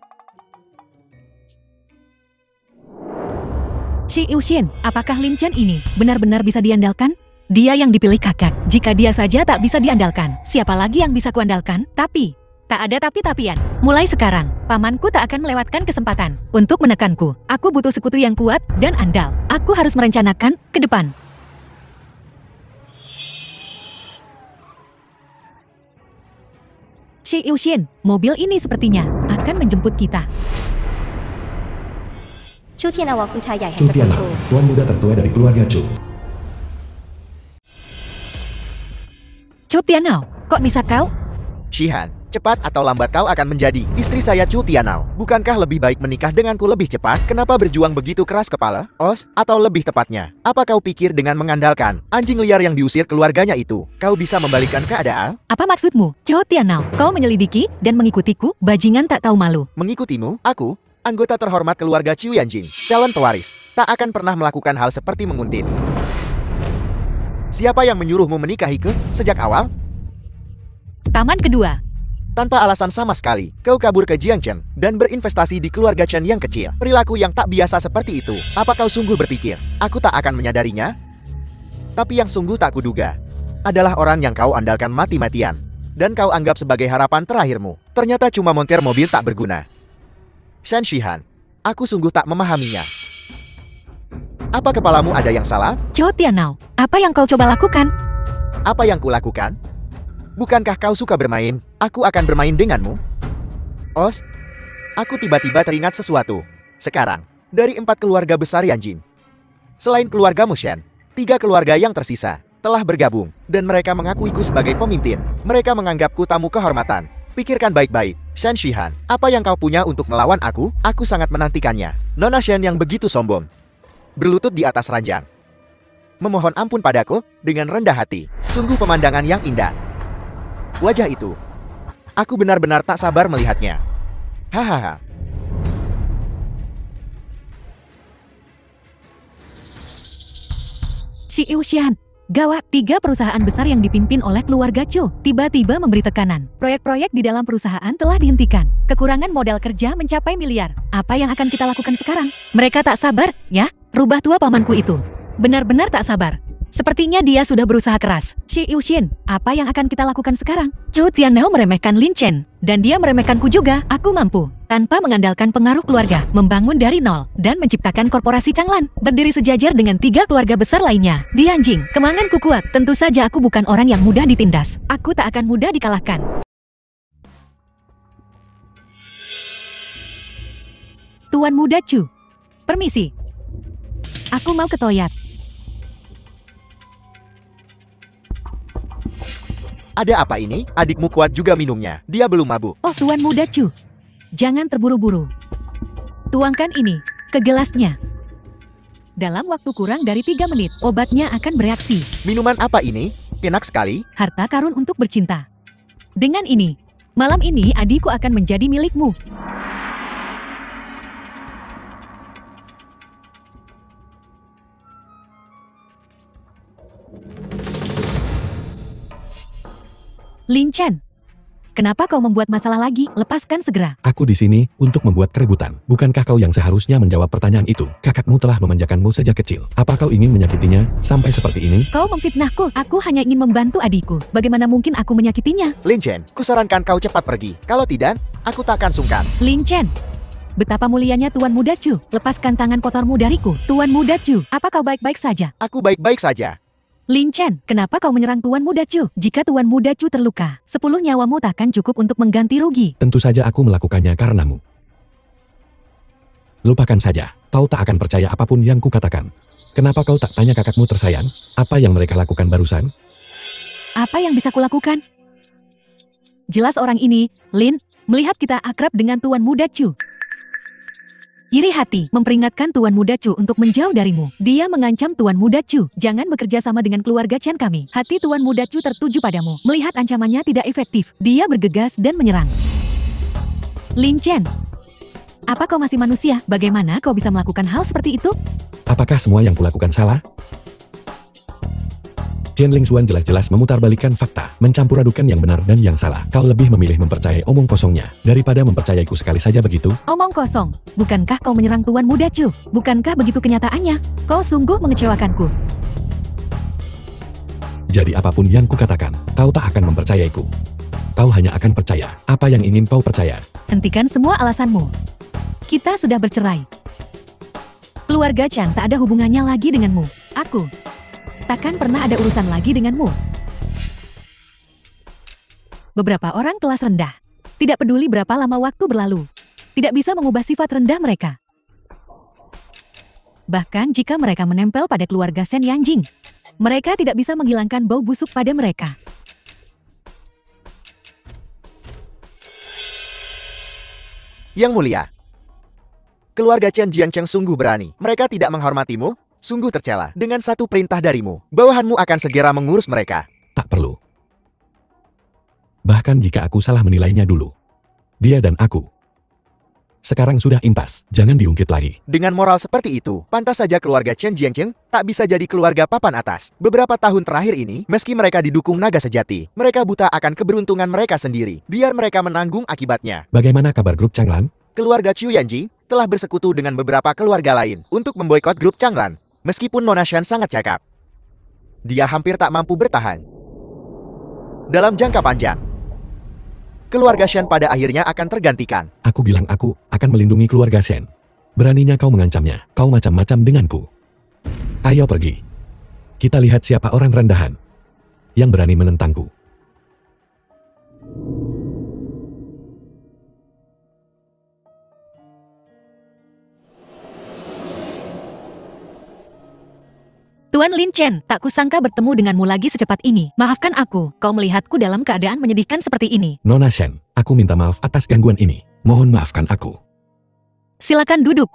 Xi Yuxian, apakah Lin Chen ini benar-benar bisa diandalkan? Dia yang dipilih kakak. Jika dia saja tak bisa diandalkan, siapa lagi yang bisa kuandalkan? Tapi, tak ada tapi-tapian. Mulai sekarang, pamanku tak akan melewatkan kesempatan untuk menekanku. Aku butuh sekutu yang kuat dan andal. Aku harus merencanakan ke depan. Xi Yuxian, mobil ini sepertinya akan menjemput kita. 朱天啊，觀察曳 Chu 係 Tianla, 得 tuan muda tertua dari keluarga Chu. Chu Tianao, kok bisa kau? Shihan, cepat atau lambat kau akan menjadi istri saya Chu Tianao. Bukankah lebih baik menikah denganku lebih cepat? Kenapa berjuang begitu keras kepala? Os, atau lebih tepatnya, apa kau pikir dengan mengandalkan anjing liar yang diusir keluarganya itu, kau bisa membalikkan keadaan? Apa maksudmu? Chu Tianao, kau menyelidiki dan mengikutiku, bajingan tak tahu malu. Mengikutimu, aku, anggota terhormat keluarga Chu Yanjing, calon pewaris, tak akan pernah melakukan hal seperti menguntit. Siapa yang menyuruhmu menikahiku sejak awal? Taman kedua. Tanpa alasan sama sekali, kau kabur ke Jiangcheng dan berinvestasi di keluarga Chen yang kecil. Perilaku yang tak biasa seperti itu. Apa kau sungguh berpikir, aku tak akan menyadarinya? Tapi yang sungguh tak kuduga, adalah orang yang kau andalkan mati-matian. Dan kau anggap sebagai harapan terakhirmu. Ternyata cuma montir mobil tak berguna. Shan Shihan, aku sungguh tak memahaminya. Apa kepalamu ada yang salah? Chu Tianao, apa yang kau coba lakukan? Apa yang kulakukan? Bukankah kau suka bermain? Aku akan bermain denganmu. Os, aku tiba-tiba teringat sesuatu. Sekarang, dari 4 keluarga besar Yanjing, selain keluargamu Shen, 3 keluarga yang tersisa telah bergabung, dan mereka mengakuiku sebagai pemimpin. Mereka menganggapku tamu kehormatan. Pikirkan baik-baik. Shen Shihan, apa yang kau punya untuk melawan aku? Aku sangat menantikannya. Nona Shen yang begitu sombong berlutut di atas ranjang, memohon ampun padaku dengan rendah hati. Sungguh pemandangan yang indah. Wajah itu, aku benar-benar tak sabar melihatnya. Hahaha. Si Xian, gawat, 3 perusahaan besar yang dipimpin oleh keluarga Chu tiba-tiba memberi tekanan. Proyek-proyek di dalam perusahaan telah dihentikan. Kekurangan modal kerja mencapai miliar. Apa yang akan kita lakukan sekarang? Mereka tak sabar, ya? Rubah tua pamanku itu. Benar-benar tak sabar. Sepertinya dia sudah berusaha keras. Xi Yuxin, apa yang akan kita lakukan sekarang? Zhou Tianhao meremehkan Lin Chen. Dan dia meremehkanku juga. Aku mampu, tanpa mengandalkan pengaruh keluarga, membangun dari nol, dan menciptakan korporasi Changlan. Berdiri sejajar dengan 3 keluarga besar lainnya. Dianjing, kemanganku kuat. Tentu saja aku bukan orang yang mudah ditindas. Aku tak akan mudah dikalahkan. Tuan Muda Chu, permisi. Aku mau ke toilet. Ada apa ini? Adikmu kuat juga minumnya. Dia belum mabuk. Oh, Tuan Muda Chu. Jangan terburu-buru. Tuangkan ini ke gelasnya. Dalam waktu kurang dari 3 menit, obatnya akan bereaksi. Minuman apa ini? Enak sekali. Harta karun untuk bercinta. Dengan ini, malam ini adikku akan menjadi milikmu. Lin Chen, kenapa kau membuat masalah lagi? Lepaskan segera. Aku di sini untuk membuat keributan. Bukankah kau yang seharusnya menjawab pertanyaan itu? Kakakmu telah memanjakanmu sejak kecil. Apa kau ingin menyakitinya sampai seperti ini? Kau memfitnahku. Aku hanya ingin membantu adikku. Bagaimana mungkin aku menyakitinya? Lin Chen, kusarankan kau cepat pergi. Kalau tidak, aku tak akan sungkan. Lin Chen, betapa mulianya Tuan Muda Chu. Lepaskan tangan kotormu dariku. Tuan Muda Chu, apa kau baik-baik saja? Aku baik-baik saja. Lin Chen, kenapa kau menyerang Tuan Muda Chu? Jika Tuan Muda Chu terluka, 10 nyawamu takkan cukup untuk mengganti rugi. Tentu saja aku melakukannya karenamu. Lupakan saja, kau tak akan percaya apapun yang kukatakan. Kenapa kau tak tanya kakakmu tersayang, apa yang mereka lakukan barusan? Apa yang bisa kulakukan? Jelas orang ini, Lin, melihat kita akrab dengan Tuan Muda Chu. Iri hati, memperingatkan Tuan Muda Chu untuk menjauh darimu. Dia mengancam Tuan Muda Chu, jangan bekerja sama dengan keluarga Chen kami. Hati Tuan Muda Chu tertuju padamu. Melihat ancamannya tidak efektif, dia bergegas dan menyerang. Lin Chen, apa kau masih manusia? Bagaimana kau bisa melakukan hal seperti itu? Apakah semua yang kulakukan salah? Chen Lingxuan jelas-jelas memutarbalikkan fakta, mencampur adukan yang benar dan yang salah. Kau lebih memilih mempercayai omong kosongnya, daripada mempercayaiku sekali saja begitu? Omong kosong, bukankah kau menyerang Tuan Muda Chu? Bukankah begitu kenyataannya? Kau sungguh mengecewakanku. Jadi apapun yang kukatakan, kau tak akan mempercayaiku. Kau hanya akan percaya apa yang ingin kau percaya. Hentikan semua alasanmu. Kita sudah bercerai. Keluarga Chan tak ada hubungannya lagi denganmu. Aku takkan pernah ada urusan lagi denganmu. Beberapa orang kelas rendah, tidak peduli berapa lama waktu berlalu, tidak bisa mengubah sifat rendah mereka. Bahkan jika mereka menempel pada keluarga Shen Yanjing, mereka tidak bisa menghilangkan bau busuk pada mereka. Yang mulia, keluarga Chen Jiancheng sungguh berani. Mereka tidak menghormatimu. Sungguh tercela. Dengan satu perintah darimu, bawahanmu akan segera mengurus mereka. Tak perlu. Bahkan jika aku salah menilainya dulu. Dia dan aku. Sekarang sudah impas, jangan diungkit lagi. Dengan moral seperti itu, pantas saja keluarga Chen Jiancheng tak bisa jadi keluarga papan atas. Beberapa tahun terakhir ini, meski mereka didukung naga sejati, mereka buta akan keberuntungan mereka sendiri. Biar mereka menanggung akibatnya. Bagaimana kabar grup Changlan? Keluarga Chu Yanji telah bersekutu dengan beberapa keluarga lain untuk memboikot grup Changlan. Meskipun Nona Shen sangat cakap, dia hampir tak mampu bertahan. Dalam jangka panjang, keluarga Shen pada akhirnya akan tergantikan. Aku bilang aku akan melindungi keluarga Shen. Beraninya kau mengancamnya, kau macam-macam denganku. Ayo pergi. Kita lihat siapa orang rendahan yang berani menentangku. Tuan Lin Chen, tak kusangka bertemu denganmu lagi secepat ini. Maafkan aku, kau melihatku dalam keadaan menyedihkan seperti ini. Nona Shen, Aku minta maaf atas gangguan ini. Mohon maafkan aku. Silakan duduk.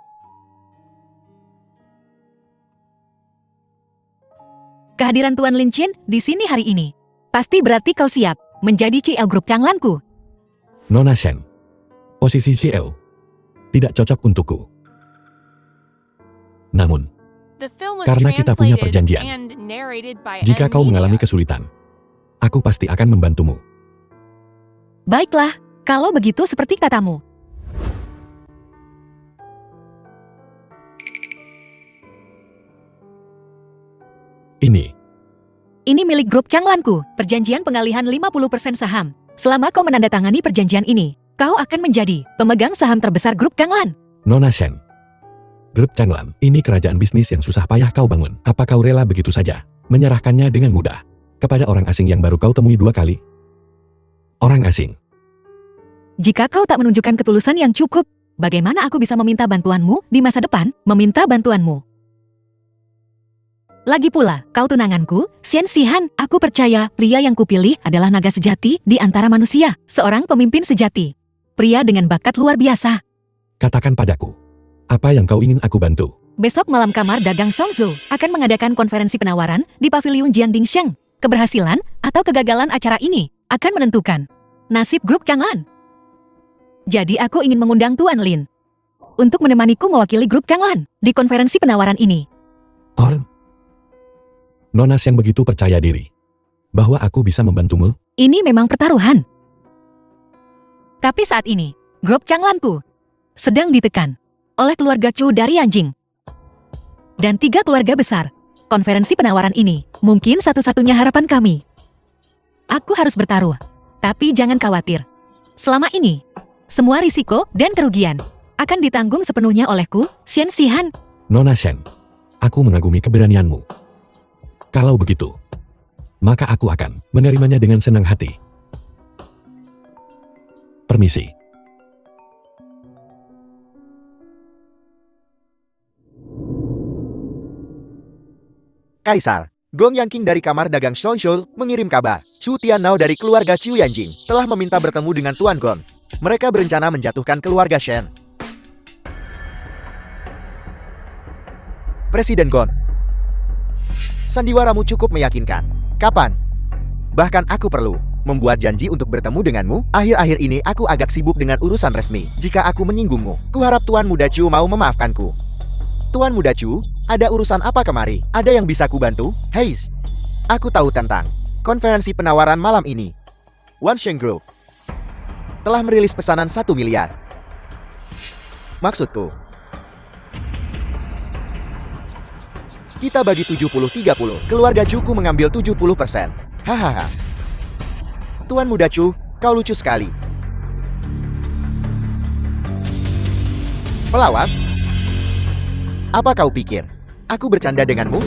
Kehadiran Tuan Lin Chin di sini hari ini. Pasti berarti kau siap menjadi CEO grup Changlanku. Nona Shen. Posisi CEO tidak cocok untukku. Namun, Karena kita punya perjanjian, jika kau mengalami kesulitan, aku pasti akan membantumu. Baiklah, kalau begitu seperti katamu. Ini milik grup Changlanku, perjanjian pengalihan 50% saham. Selama kau menandatangani perjanjian ini, kau akan menjadi pemegang saham terbesar grup Changlan. Nona Shen. Grup Changlan, ini kerajaan bisnis yang susah payah kau bangun. Apa kau rela begitu saja menyerahkannya dengan mudah kepada orang asing yang baru kau temui 2 kali? Orang asing. Jika kau tak menunjukkan ketulusan yang cukup, bagaimana aku bisa meminta bantuanmu di masa depan? Meminta bantuanmu. Lagi pula, kau tunanganku, Xian Xihan. Aku percaya pria yang kupilih adalah naga sejati di antara manusia. Seorang pemimpin sejati. Pria dengan bakat luar biasa. Katakan padaku, apa yang kau ingin aku bantu? Besok malam Kamar Dagang Songzhou akan mengadakan konferensi penawaran di Paviliun Jiandingsheng. Keberhasilan atau kegagalan acara ini akan menentukan nasib grup Changlan. Jadi aku ingin mengundang Tuan Lin untuk menemaniku mewakili grup Changlan di konferensi penawaran ini. Nona Shen begitu percaya diri bahwa aku bisa membantumu. Ini memang pertaruhan. Tapi saat ini, grup Changlanku sedang ditekan oleh keluarga Chu dari Yanjing. Dan 3 keluarga besar. Konferensi penawaran ini mungkin satu-satunya harapan kami. Aku harus bertaruh. Tapi jangan khawatir. Selama ini, semua risiko dan kerugian akan ditanggung sepenuhnya olehku, Xian Xihan. Nona Shen, aku mengagumi keberanianmu. Kalau begitu, maka aku akan menerimanya dengan senang hati. Permisi. Kaisar, Gong Yanqing dari Kamar Dagang Songzhou mengirim kabar. Chu Tianao dari keluarga Chu Yanjing telah meminta bertemu dengan Tuan Gon. Mereka berencana menjatuhkan keluarga Shen. Presiden Gon, sandiwaramu cukup meyakinkan. Kapan? Bahkan aku perlu membuat janji untuk bertemu denganmu. Akhir-akhir ini aku agak sibuk dengan urusan resmi. Jika aku menyinggungmu, kuharap Tuan Muda Chu mau memaafkanku. Tuan Muda Chu, ada urusan apa kemari? Ada yang bisa kubantu? Heis, aku tahu tentang konferensi penawaran malam ini. Wansheng Group telah merilis pesanan 1 miliar. Maksudku, kita bagi 70-30. Keluarga Chuku mengambil 70%. Hahaha. Tuan Muda Chu, kau lucu sekali. Pelawak? Apa kau pikir? Aku bercanda denganmu?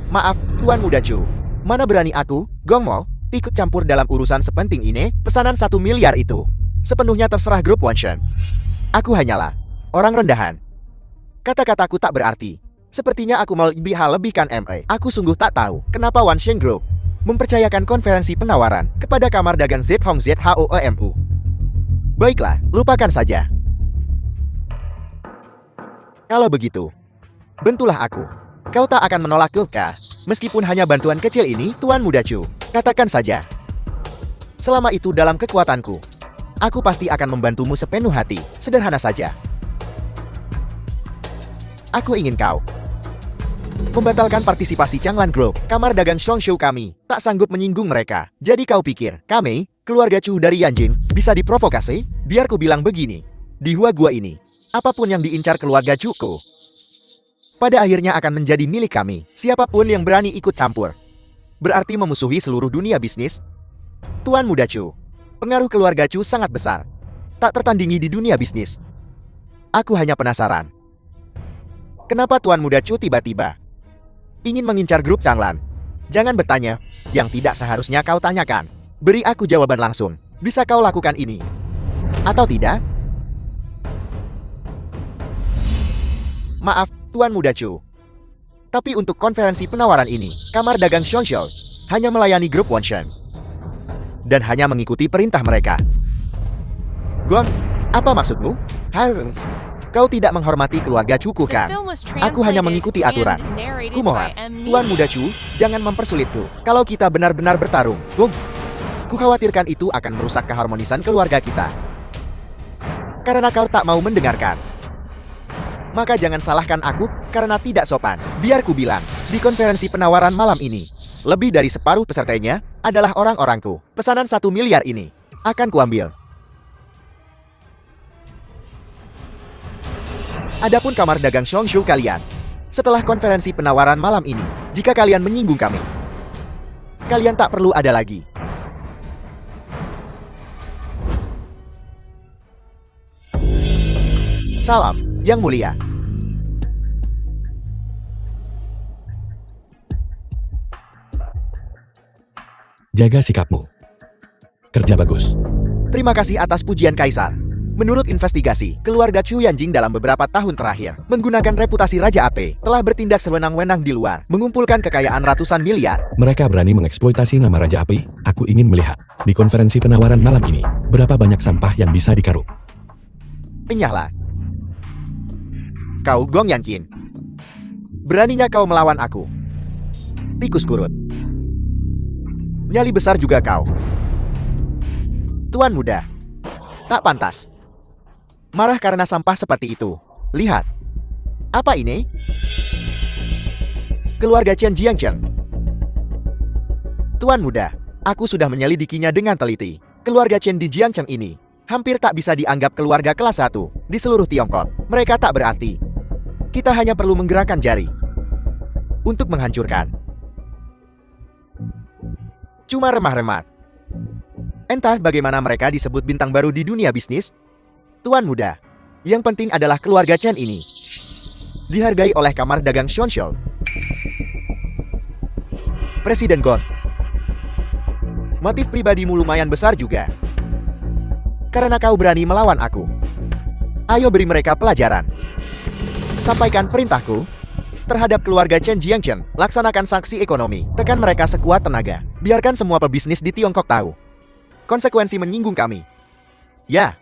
Maaf, Tuan Muda Chu. Mana berani aku, Gong Mo, ikut campur dalam urusan sepenting ini? Pesanan 1 miliar itu sepenuhnya terserah grup Wanshen. Aku hanyalah orang rendahan. Kata-kataku tak berarti. Sepertinya aku melebih-lebihkan MA. Aku sungguh tak tahu kenapa Wanshen Group mempercayakan konferensi penawaran kepada Kamar Dagang Zhong Zhouemu. Baiklah, lupakan saja. Kalau begitu, bantulah aku. Kau tak akan menolakku, kah? Meskipun hanya bantuan kecil ini, Tuan Muda Chu. Katakan saja. Selama itu dalam kekuatanku, aku pasti akan membantumu sepenuh hati. Sederhana saja. Aku ingin kau membatalkan partisipasi Changlan Group. Kamar Dagang Songzhou kami tak sanggup menyinggung mereka. Jadi kau pikir, kami, keluarga Chu dari Yanjing, bisa diprovokasi? Biar ku bilang begini. Di gua ini, apapun yang diincar keluarga Chuku, pada akhirnya akan menjadi milik kami. Siapapun yang berani ikut campur, berarti memusuhi seluruh dunia bisnis. Tuan Muda Chu, pengaruh keluarga Chu sangat besar. Tak tertandingi di dunia bisnis. Aku hanya penasaran. Kenapa Tuan Muda Chu tiba-tiba ingin mengincar grup Changlan? Jangan bertanya yang tidak seharusnya kau tanyakan. Beri aku jawaban langsung. Bisa kau lakukan ini? Atau tidak? Maaf, Tuan Muda Chu. Tapi untuk konferensi penawaran ini, Kamar Dagang Songzhou hanya melayani grup Wanshen dan hanya mengikuti perintah mereka. Gong, apa maksudmu? Harus. Kau tidak menghormati keluarga Chuku kan? Aku hanya mengikuti aturan. Kumohon, Tuan Muda Chu, jangan mempersulitku. Kalau kita benar-benar bertarung, Gong, kukhawatirkan itu akan merusak keharmonisan keluarga kita. Karena kau tak mau mendengarkan. Maka jangan salahkan aku karena tidak sopan. Biar ku bilang, di konferensi penawaran malam ini, lebih dari separuh pesertanya adalah orang-orangku. Pesanan 1 miliar ini akan kuambil. Adapun kamar dagang Shongshu kalian, setelah konferensi penawaran malam ini, jika kalian menyinggung kami, kalian tak perlu ada lagi. Salam, Yang Mulia. Jaga sikapmu. Kerja bagus. Terima kasih atas pujian Kaisar. Menurut investigasi, keluarga Chu Yanjing dalam beberapa tahun terakhir menggunakan reputasi Raja Ape telah bertindak sewenang-wenang di luar, mengumpulkan kekayaan ratusan miliar. Mereka berani mengeksploitasi nama Raja Api. Aku ingin melihat di konferensi penawaran malam ini berapa banyak sampah yang bisa dikaruk. Enyahlah. Kau Gong Yanqin. Beraninya kau melawan aku. Tikus kurut. Nyali besar juga kau. Tuan muda. Tak pantas. Marah karena sampah seperti itu. Lihat. Apa ini? Keluarga Chen Jiangcheng. Tuan muda, aku sudah menyelidikinya dengan teliti. Keluarga Chen di Jiangcheng ini hampir tak bisa dianggap keluarga kelas 1 di seluruh Tiongkok. Mereka tak berarti. Kita hanya perlu menggerakkan jari untuk menghancurkan. Cuma remah-remah. Entah bagaimana mereka disebut bintang baru di dunia bisnis. Tuan muda, yang penting adalah keluarga Chen ini dihargai oleh kamar dagang Shonshou. Presiden Gon, motif pribadimu lumayan besar juga. Karena kau berani melawan aku. Ayo beri mereka pelajaran. Sampaikan perintahku terhadap keluarga Chen Jiangcheng. Laksanakan sanksi ekonomi. Tekan mereka sekuat tenaga. Biarkan semua pebisnis di Tiongkok tahu konsekuensi menyinggung kami. Ya.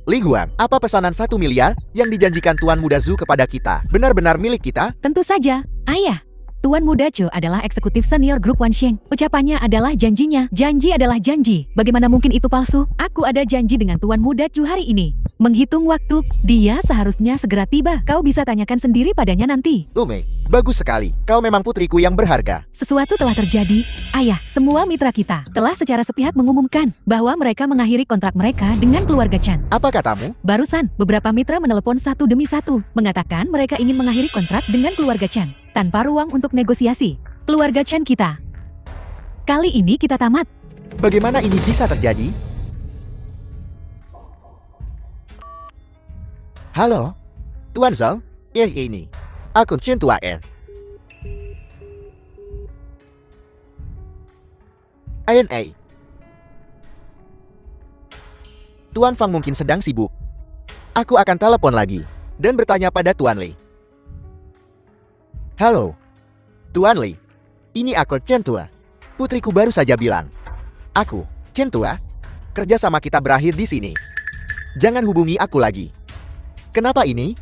Li Guang, apa pesanan 1 miliar yang dijanjikan Tuan Muda Zhu kepada kita benar-benar milik kita? Tentu saja, Ayah. Tuan Muda Zhu adalah eksekutif senior grup Wansheng. Ucapannya adalah janjinya. Janji adalah janji. Bagaimana mungkin itu palsu? Aku ada janji dengan Tuan Muda Zhu hari ini. Menghitung waktu, dia seharusnya segera tiba. Kau bisa tanyakan sendiri padanya nanti. Lume, bagus sekali. Kau memang putriku yang berharga. Sesuatu telah terjadi. Ayah, semua mitra kita telah secara sepihak mengumumkan bahwa mereka mengakhiri kontrak mereka dengan keluarga Chan. Apa katamu? Barusan, beberapa mitra menelepon satu demi satu, mengatakan mereka ingin mengakhiri kontrak dengan keluarga Chan, tanpa ruang untuk negosiasi. Keluarga Chan kita. Kali ini kita tamat. Bagaimana ini bisa terjadi? Halo? Tuan Zhou? Ini. Aku Chen Tuan. ANA. Tuan Fang mungkin sedang sibuk. Aku akan telepon lagi dan bertanya pada Tuan Li. Halo, Tuan Li. Ini aku Chen Tua. Putriku baru saja bilang. Aku, Chen Tua. Kerjasama kita berakhir di sini. Jangan hubungi aku lagi. Kenapa ini?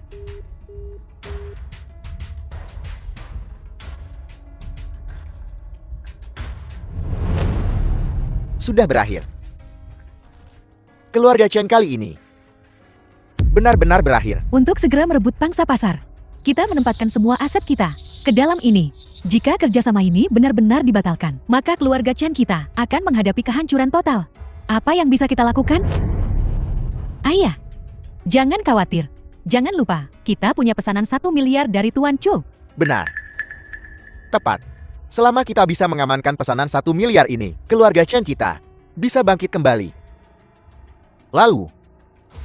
Sudah berakhir. Keluarga Chen kali ini benar-benar berakhir. Untuk segera merebut pangsa pasar, kita menempatkan semua aset kita ke dalam ini. Jika kerjasama ini benar-benar dibatalkan, maka keluarga Chen kita akan menghadapi kehancuran total. Apa yang bisa kita lakukan? Ayah, jangan khawatir. Jangan lupa, kita punya pesanan 1 miliar dari Tuan Chu. Benar. Tepat. Selama kita bisa mengamankan pesanan 1 miliar ini, keluarga Chen kita bisa bangkit kembali. Lalu,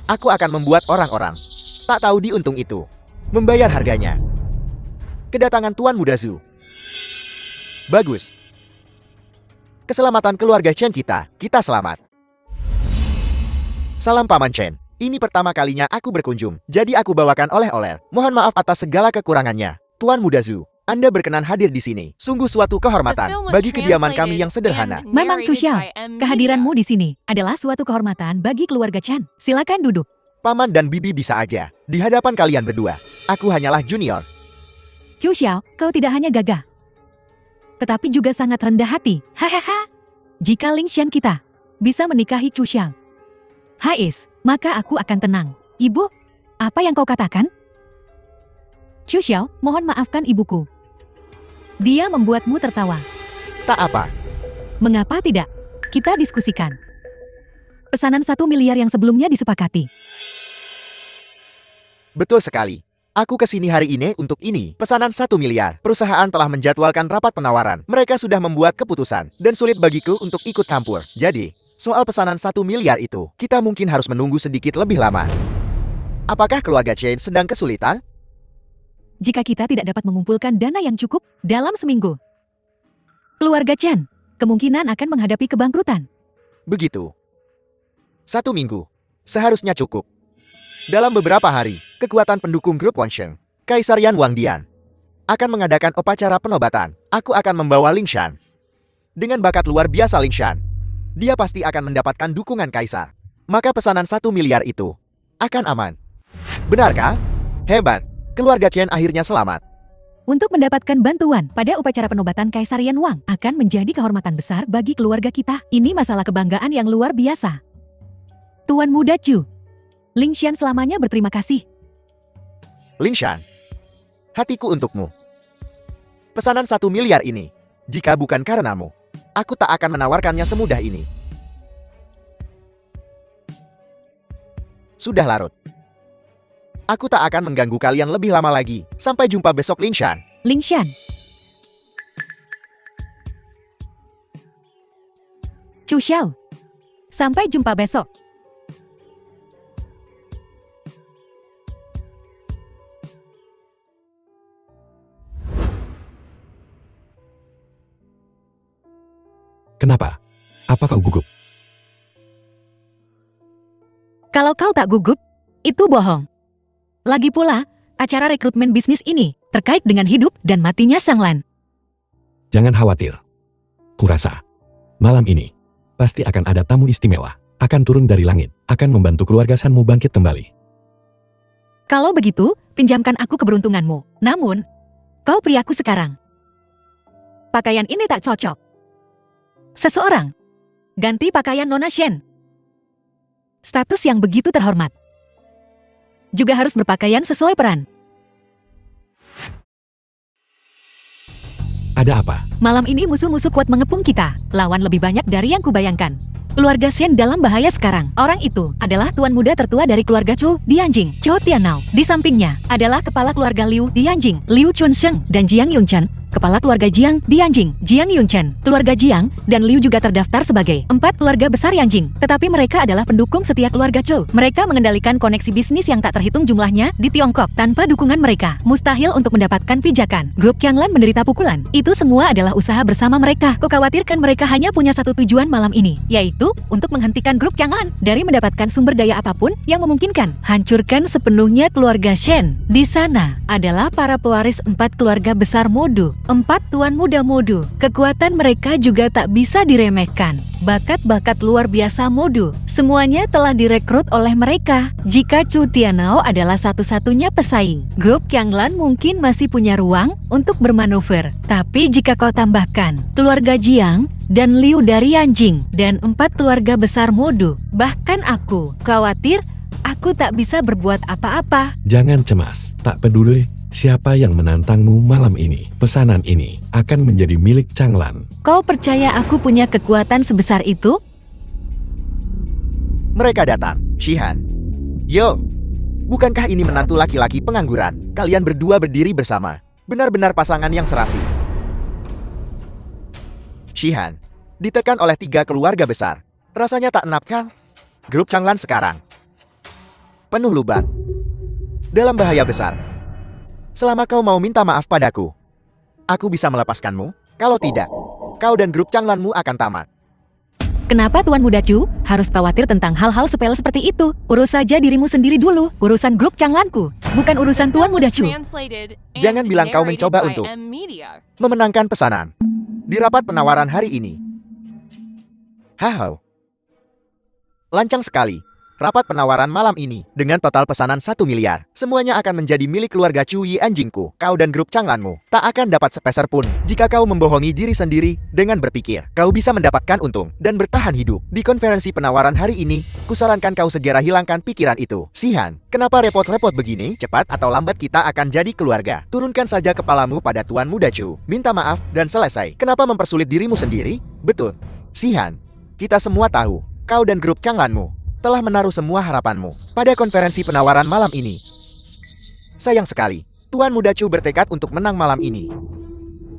aku akan membuat orang-orang tak tahu diuntung itu membayar harganya. Kedatangan Tuan Muda Zhu. Bagus. Keselamatan keluarga Chen kita selamat. Salam Paman Chen. Ini pertama kalinya aku berkunjung, jadi aku bawakan oleh-oleh. Mohon maaf atas segala kekurangannya, Tuan Muda Zhu. Anda berkenan hadir di sini. Sungguh suatu kehormatan bagi kediaman kami yang sederhana. Memang Chu Xiao, kehadiranmu di sini adalah suatu kehormatan bagi keluarga Chen. Silakan duduk. Paman dan bibi bisa aja. Di hadapan kalian berdua, aku hanyalah junior. Chu Xiao, kau tidak hanya gagah, tetapi juga sangat rendah hati. Hahaha. Jika Ling Xian kita bisa menikahi Chu Xiao, Hais, maka aku akan tenang. Ibu, apa yang kau katakan? Chu Xiao, mohon maafkan ibuku. Dia membuatmu tertawa. Tak apa. Mengapa tidak? Kita diskusikan. Pesanan 1 miliar yang sebelumnya disepakati. Betul sekali. Aku kesini hari ini untuk ini. Pesanan 1 miliar. Perusahaan telah menjadwalkan rapat penawaran. Mereka sudah membuat keputusan. Dan sulit bagiku untuk ikut campur. Jadi, soal pesanan 1 miliar itu, kita mungkin harus menunggu sedikit lebih lama. Apakah keluarga Chen sedang kesulitan? Jika kita tidak dapat mengumpulkan dana yang cukup dalam seminggu, keluarga Chen kemungkinan akan menghadapi kebangkrutan. Begitu. 1 minggu. Seharusnya cukup. Dalam beberapa hari, kekuatan pendukung grup Wansheng, Kaisar Yan Wangdian, akan mengadakan upacara penobatan. Aku akan membawa Ling Shan. Dengan bakat luar biasa Ling Shan, dia pasti akan mendapatkan dukungan Kaisar. Maka pesanan 1 miliar itu akan aman. Benarkah? Hebat. Keluarga Chen akhirnya selamat. Untuk mendapatkan bantuan pada upacara penobatan Kaisar Yan Wang akan menjadi kehormatan besar bagi keluarga kita. Ini masalah kebanggaan yang luar biasa. Tuan Muda Chu, Ling Xian selamanya berterima kasih. Ling Shan, hatiku untukmu. Pesanan 1 miliar ini, jika bukan karenamu, aku tak akan menawarkannya semudah ini. Sudah larut. Aku tak akan mengganggu kalian lebih lama lagi. Sampai jumpa besok, Ling Shan. Ling Xian. Chu Xiao. Sampai jumpa besok. Kenapa? Apa kau gugup? Kalau kau tak gugup, itu bohong. Lagi pula, acara rekrutmen bisnis ini terkait dengan hidup dan matinya Shanglan. Jangan khawatir. Kurasa, malam ini pasti akan ada tamu istimewa, akan turun dari langit, akan membantu keluarga Sanmu bangkit kembali. Kalau begitu, pinjamkan aku keberuntunganmu. Namun, kau priaku sekarang. Pakaian ini tak cocok. Seseorang, ganti pakaian Nona Shen. Status yang begitu terhormat. Juga harus berpakaian sesuai peran. Ada apa? Malam ini musuh-musuh kuat mengepung kita. Lawan lebih banyak dari yang kubayangkan. Keluarga Shen dalam bahaya sekarang. Orang itu adalah tuan muda tertua dari keluarga Chu, Dianjing, Chou Tianao. Di sampingnya adalah kepala keluarga Liu, Dianjing, Liu Chunsheng, dan Jiang Yunchen. Kepala keluarga Jiang, Dianjing, Jiang Yunchen. Keluarga Jiang dan Liu juga terdaftar sebagai 4 keluarga besar Yanjing. Tetapi mereka adalah pendukung setia keluarga Chou. Mereka mengendalikan koneksi bisnis yang tak terhitung jumlahnya di Tiongkok. Tanpa dukungan mereka, mustahil untuk mendapatkan pijakan. Grup Qianglan menderita pukulan. Itu semua adalah usaha bersama mereka. Kukhawatirkan mereka hanya punya satu tujuan malam ini, yaitu untuk menghentikan grup Qianglan dari mendapatkan sumber daya apapun yang memungkinkan. Hancurkan sepenuhnya keluarga Shen. Di sana adalah para pewaris 4 keluarga besar Modu. 4 tuan muda Modu. Kekuatan mereka juga tak bisa diremehkan. Bakat-bakat luar biasa Modu. Semuanya telah direkrut oleh mereka. Jika Chu Tianao adalah satu-satunya pesaing, grup Qianglan mungkin masih punya ruang untuk bermanuver. Tapi jika kau tambahkan keluarga Jiang dan Liu dari Yanjing dan 4 keluarga besar Modu, bahkan aku khawatir aku tak bisa berbuat apa-apa. Jangan cemas, tak peduli siapa yang menantangmu malam ini. Pesanan ini akan menjadi milik Changlan. Kau percaya aku punya kekuatan sebesar itu? Mereka datang. Shihan. Yo. Bukankah ini menantu laki-laki pengangguran? Kalian berdua berdiri bersama. Benar-benar pasangan yang serasi. Shihan. Ditekan oleh 3 keluarga besar. Rasanya tak enak kan? Grup Changlan sekarang penuh lubang. Dalam bahaya besar. Selama kau mau minta maaf padaku, aku bisa melepaskanmu. Kalau tidak, kau dan grup Changlanmu akan tamat. Kenapa Tuan Muda Chu harus khawatir tentang hal-hal sepele seperti itu? Urus saja dirimu sendiri dulu, urusan grup Changlanku. Bukan urusan Tuan Muda Chu. Jangan bilang kau mencoba untuk memenangkan pesanan di rapat penawaran hari ini. Hahau. Lancang sekali. Rapat penawaran malam ini, dengan total pesanan 1 miliar, semuanya akan menjadi milik keluarga Chu Yi anjingku. Kau dan grup Changlanmu tak akan dapat sepeser pun jika kau membohongi diri sendiri dengan berpikir kau bisa mendapatkan untung dan bertahan hidup. Di konferensi penawaran hari ini, kusarankan kau segera hilangkan pikiran itu. Sihan, kenapa repot-repot begini? Cepat atau lambat kita akan jadi keluarga. Turunkan saja kepalamu pada Tuan Muda Chu. Minta maaf dan selesai. Kenapa mempersulit dirimu sendiri? Betul. Sihan, kita semua tahu, kau dan grup Changlanmu telah menaruh semua harapanmu pada konferensi penawaran malam ini. Sayang sekali, Tuan Muda Chu bertekad untuk menang malam ini.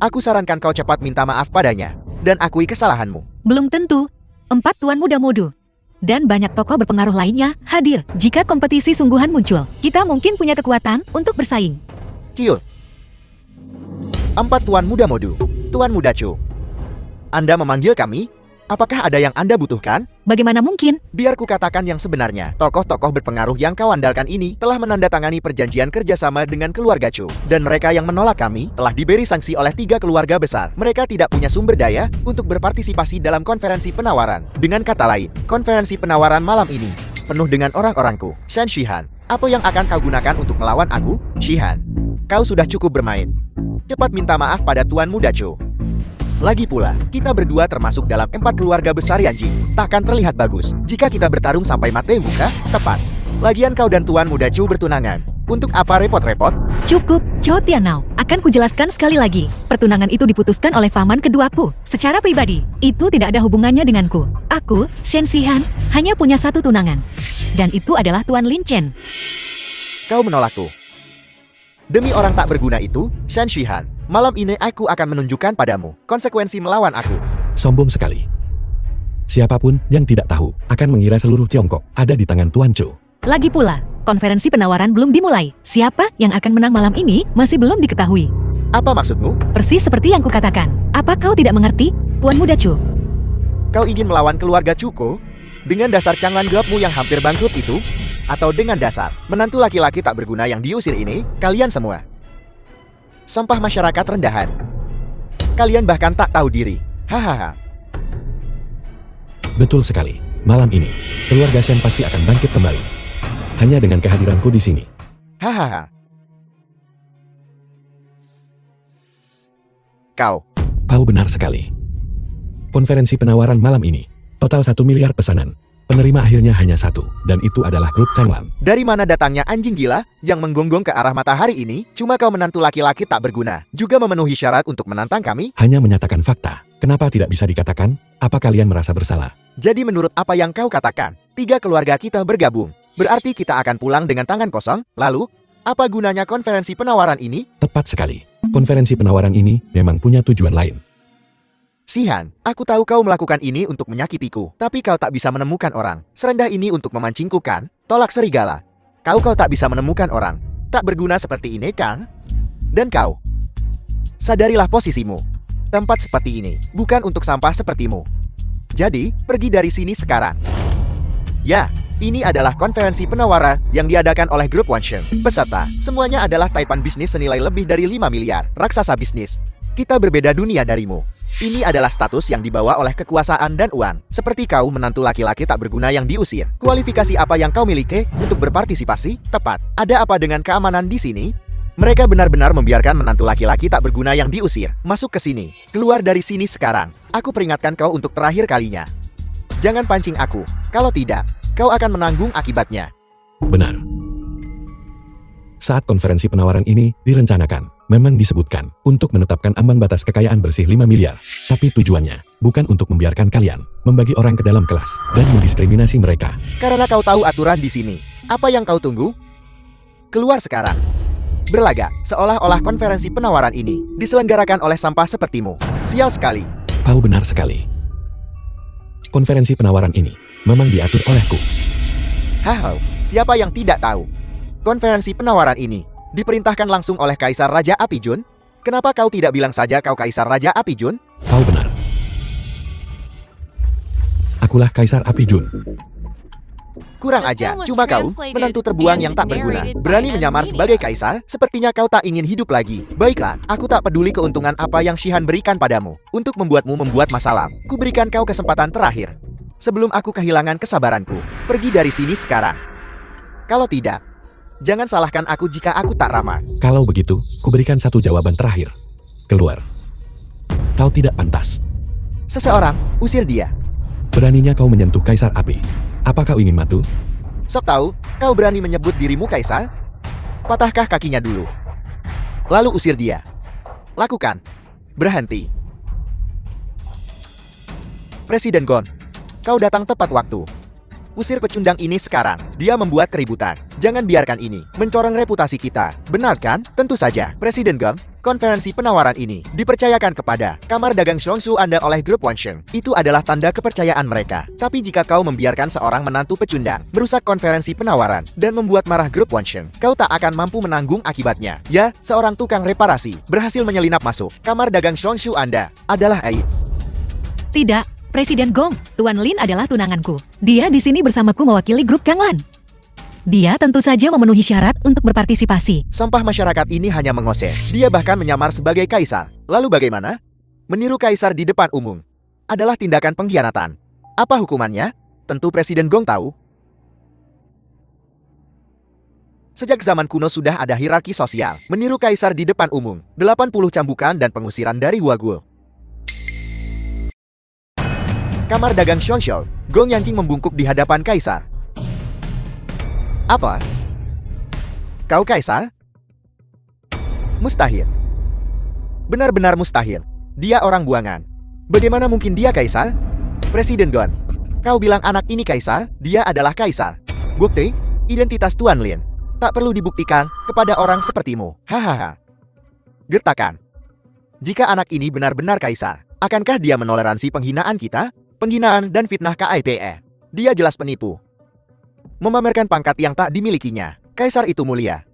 Aku sarankan kau cepat minta maaf padanya dan akui kesalahanmu. Belum tentu. 4 Tuan Muda Modu dan banyak tokoh berpengaruh lainnya hadir. Jika kompetisi sungguhan muncul, kita mungkin punya kekuatan untuk bersaing. Ciul. 4 Tuan Muda Modu, Tuan Muda Chu. Anda memanggil kami? Apakah ada yang Anda butuhkan? Bagaimana mungkin? Biar ku katakan yang sebenarnya. Tokoh-tokoh berpengaruh yang kau andalkan ini telah menandatangani perjanjian kerjasama dengan keluarga Chu. Dan mereka yang menolak kami telah diberi sanksi oleh 3 keluarga besar. Mereka tidak punya sumber daya untuk berpartisipasi dalam konferensi penawaran. Dengan kata lain, konferensi penawaran malam ini penuh dengan orang-orangku. Shan Shihan, apa yang akan kau gunakan untuk melawan aku? Shihan, kau sudah cukup bermain. Cepat minta maaf pada Tuan Muda Chu. Lagi pula, kita berdua termasuk dalam 4 keluarga besar Yanjing. Takkan terlihat bagus jika kita bertarung sampai mati muka. Tepat. Lagian kau dan Tuan Muda Chu bertunangan. Untuk apa repot-repot? Cukup, Cho Tianao. Akan kujelaskan sekali lagi. Pertunangan itu diputuskan oleh paman keduaku. Secara pribadi, itu tidak ada hubungannya denganku. Aku, Shen Shihan, hanya punya 1 tunangan. Dan itu adalah Tuan Lin Chen. Kau menolakku. Demi orang tak berguna itu, Shan Shihan, malam ini aku akan menunjukkan padamu konsekuensi melawan aku. Sombong sekali. Siapapun yang tidak tahu akan mengira seluruh Tiongkok ada di tangan Tuan Chu. Lagi pula, konferensi penawaran belum dimulai. Siapa yang akan menang malam ini masih belum diketahui. Apa maksudmu? Persis seperti yang kukatakan. Apa kau tidak mengerti, Tuan Muda Chu? Kau ingin melawan keluarga Chuko? Dengan dasar Changlan gelapmu yang hampir bangkrut itu? Atau dengan dasar menantu laki-laki tak berguna yang diusir ini? Kalian semua sampah masyarakat rendahan. Kalian bahkan tak tahu diri. Hahaha. Betul sekali. Malam ini, keluarga Shen pasti akan bangkit kembali. Hanya dengan kehadiranku di sini. Hahaha. Kau benar sekali. Konferensi penawaran malam ini, total 1 miliar pesanan. Penerima akhirnya hanya 1, dan itu adalah grup Changlan. Dari mana datangnya anjing gila yang menggonggong ke arah matahari ini? Cuma kau menantu laki-laki tak berguna, juga memenuhi syarat untuk menantang kami? Hanya menyatakan fakta. Kenapa tidak bisa dikatakan? Apa kalian merasa bersalah? Jadi menurut apa yang kau katakan, 3 keluarga kita bergabung. Berarti kita akan pulang dengan tangan kosong? Lalu, apa gunanya konferensi penawaran ini? Tepat sekali. Konferensi penawaran ini memang punya tujuan lain. Sihan, aku tahu kau melakukan ini untuk menyakitiku, tapi kau tak bisa menemukan orang serendah ini untuk memancingku kan? Tolak serigala. Kau tak bisa menemukan orang tak berguna seperti ini kan? Dan kau, sadarilah posisimu. Tempat seperti ini bukan untuk sampah sepertimu. Jadi, pergi dari sini sekarang. Ya, ini adalah konferensi penawaran yang diadakan oleh grup Wanshen. Peserta, semuanya adalah taipan bisnis senilai lebih dari 5 miliar. Raksasa bisnis. Kita berbeda dunia darimu. Ini adalah status yang dibawa oleh kekuasaan dan uang. Seperti kau menantu laki-laki tak berguna yang diusir. Kualifikasi apa yang kau miliki untuk berpartisipasi? Tepat. Ada apa dengan keamanan di sini? Mereka benar-benar membiarkan menantu laki-laki tak berguna yang diusir masuk ke sini. Keluar dari sini sekarang. Aku peringatkan kau untuk terakhir kalinya. Jangan pancing aku. Kalau tidak, kau akan menanggung akibatnya. Benar. Saat konferensi penawaran ini direncanakan, memang disebutkan untuk menetapkan ambang batas kekayaan bersih 5 miliar. Tapi tujuannya bukan untuk membiarkan kalian membagi orang ke dalam kelas dan mendiskriminasi mereka. Karena kau tahu aturan di sini. Apa yang kau tunggu? Keluar sekarang. Berlagak, seolah-olah konferensi penawaran ini diselenggarakan oleh sampah sepertimu. Sial sekali. Kau benar sekali. Konferensi penawaran ini memang diatur olehku. Hahau, siapa yang tidak tahu? Konferensi penawaran ini diperintahkan langsung oleh Kaisar Raja Api Jun. Kenapa kau tidak bilang saja kau Kaisar Raja Api Jun? Kau benar. Akulah Kaisar Api Jun. Kurang aja, cuma kau, menantu terbuang yang tak berguna, berani menyamar sebagai kaisar? Sepertinya kau tak ingin hidup lagi. Baiklah, aku tak peduli keuntungan apa yang Shihan berikan padamu. Untuk membuatmu membuat masalah, ku berikan kau kesempatan terakhir. Sebelum aku kehilangan kesabaranku, pergi dari sini sekarang. Kalau tidak, jangan salahkan aku jika aku tak ramah. Kalau begitu, kuberikan satu jawaban terakhir. Keluar. Kau tidak pantas. Seseorang, usir dia. Beraninya kau menyentuh Kaisar Api. Apa kau ingin mati? Sok tahu, kau berani menyebut dirimu kaisar? Patahkah kakinya dulu. Lalu usir dia. Lakukan. Berhenti. Presiden Gon, kau datang tepat waktu. Usir pecundang ini sekarang. Dia membuat keributan. Jangan biarkan ini mencoreng reputasi kita. Benar kan? Tentu saja. Presiden Gong, konferensi penawaran ini dipercayakan kepada Kamar Dagang Xiongsu Anda oleh grup Wansheng. Itu adalah tanda kepercayaan mereka. Tapi jika kau membiarkan seorang menantu pecundang merusak konferensi penawaran dan membuat marah grup Wansheng, kau tak akan mampu menanggung akibatnya. Ya, seorang tukang reparasi berhasil menyelinap masuk Kamar Dagang Xiongsu Anda adalah aib. Tidak, Presiden Gong, Tuan Lin adalah tunanganku. Dia di sini bersamaku mewakili grup Ganglan. Dia tentu saja memenuhi syarat untuk berpartisipasi. Sampah masyarakat ini hanya mengoseh. Dia bahkan menyamar sebagai kaisar. Lalu bagaimana? Meniru kaisar di depan umum adalah tindakan pengkhianatan. Apa hukumannya? Tentu Presiden Gong tahu. Sejak zaman kuno sudah ada hierarki sosial. Meniru kaisar di depan umum, 80 cambukan dan pengusiran dari Huagul. Kamar Dagang Xiongxiu, Gong Yanqing membungkuk di hadapan kaisar. Apa? Kau kaisar? Mustahil. Benar-benar mustahil. Dia orang buangan. Bagaimana mungkin dia kaisar? Presiden Gon, kau bilang anak ini kaisar? Dia adalah kaisar. Bukti? Identitas Tuan Lin. Tak perlu dibuktikan kepada orang sepertimu. Hahaha. Gertakan. Jika anak ini benar-benar kaisar, akankah dia menoleransi penghinaan kita? Penghinaan dan fitnah KIPE. Dia jelas penipu. Memamerkan pangkat yang tak dimilikinya. Kaisar itu mulia.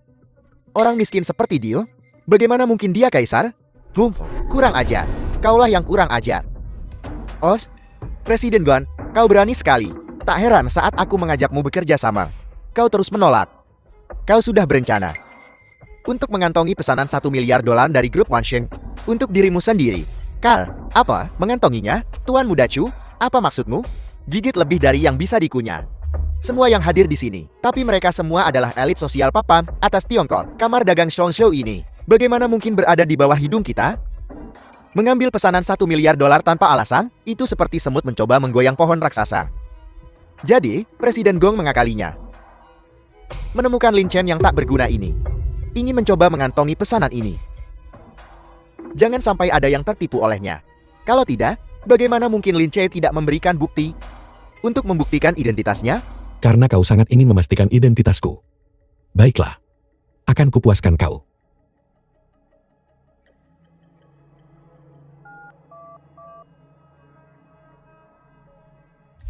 Orang miskin seperti dia? Bagaimana mungkin dia kaisar? Kurang ajar. Kaulah yang kurang ajar. Os, Presiden Gon, kau berani sekali. Tak heran saat aku mengajakmu bekerja sama. Kau terus menolak. Kau sudah berencana untuk mengantongi pesanan $1 miliar dari grup Wansheng untuk dirimu sendiri. Kal, apa? Mengantonginya? Tuan Muda Chu? Apa maksudmu? Gigit lebih dari yang bisa dikunyah. Semua yang hadir di sini, tapi mereka semua adalah elit sosial papan atas Tiongkok. Kamar Dagang Xiongxiu ini, bagaimana mungkin berada di bawah hidung kita? Mengambil pesanan $1 miliar tanpa alasan, itu seperti semut mencoba menggoyang pohon raksasa. Jadi, Presiden Gong mengakalinya. Menemukan Lin Chen yang tak berguna ini. Ingin mencoba mengantongi pesanan ini. Jangan sampai ada yang tertipu olehnya. Kalau tidak, bagaimana mungkin Lin Che tidak memberikan bukti untuk membuktikan identitasnya? Karena kau sangat ingin memastikan identitasku. Baiklah. Akan kupuaskan kau.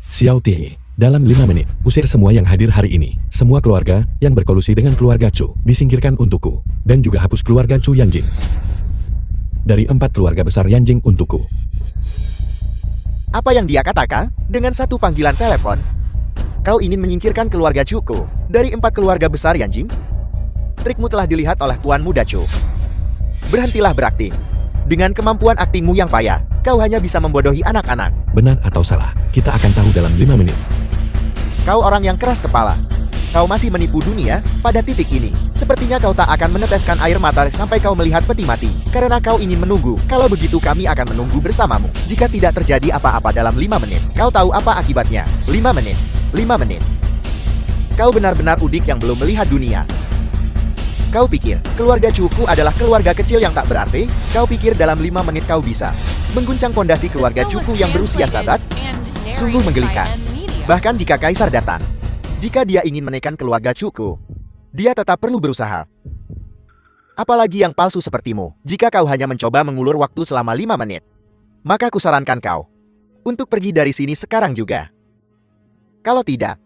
Xiao Tianyi, dalam 5 menit, usir semua yang hadir hari ini. Semua keluarga yang berkolusi dengan keluarga Chu disingkirkan untukku. Dan juga hapus keluarga Chu Yanjing dari 4 keluarga besar Yanjing untukku. Apa yang dia katakan? Dengan satu panggilan telepon, kau ingin menyingkirkan keluarga Chuku dari 4 keluarga besar Yanjing? Trikmu telah dilihat oleh Tuan Muda Chu. Berhentilah berakting. Dengan kemampuan aktingmu yang payah, kau hanya bisa membodohi anak-anak. Benar atau salah, kita akan tahu dalam 5 menit. Kau orang yang keras kepala. Kau masih menipu dunia pada titik ini. Sepertinya kau tak akan meneteskan air mata sampai kau melihat peti mati. Karena kau ingin menunggu. Kalau begitu kami akan menunggu bersamamu. Jika tidak terjadi apa-apa dalam 5 menit, kau tahu apa akibatnya. 5 menit. 5 menit. Kau benar-benar udik yang belum melihat dunia. Kau pikir keluarga Chuku adalah keluarga kecil yang tak berarti? Kau pikir dalam 5 menit kau bisa mengguncang pondasi keluarga Chuku yang berusia sabat? Sungguh menggelikan. Bahkan jika kaisar datang, jika dia ingin menekan keluarga Chuku, dia tetap perlu berusaha. Apalagi yang palsu sepertimu. Jika kau hanya mencoba mengulur waktu selama 5 menit, maka kusarankan kau untuk pergi dari sini sekarang juga. Kalau tidak,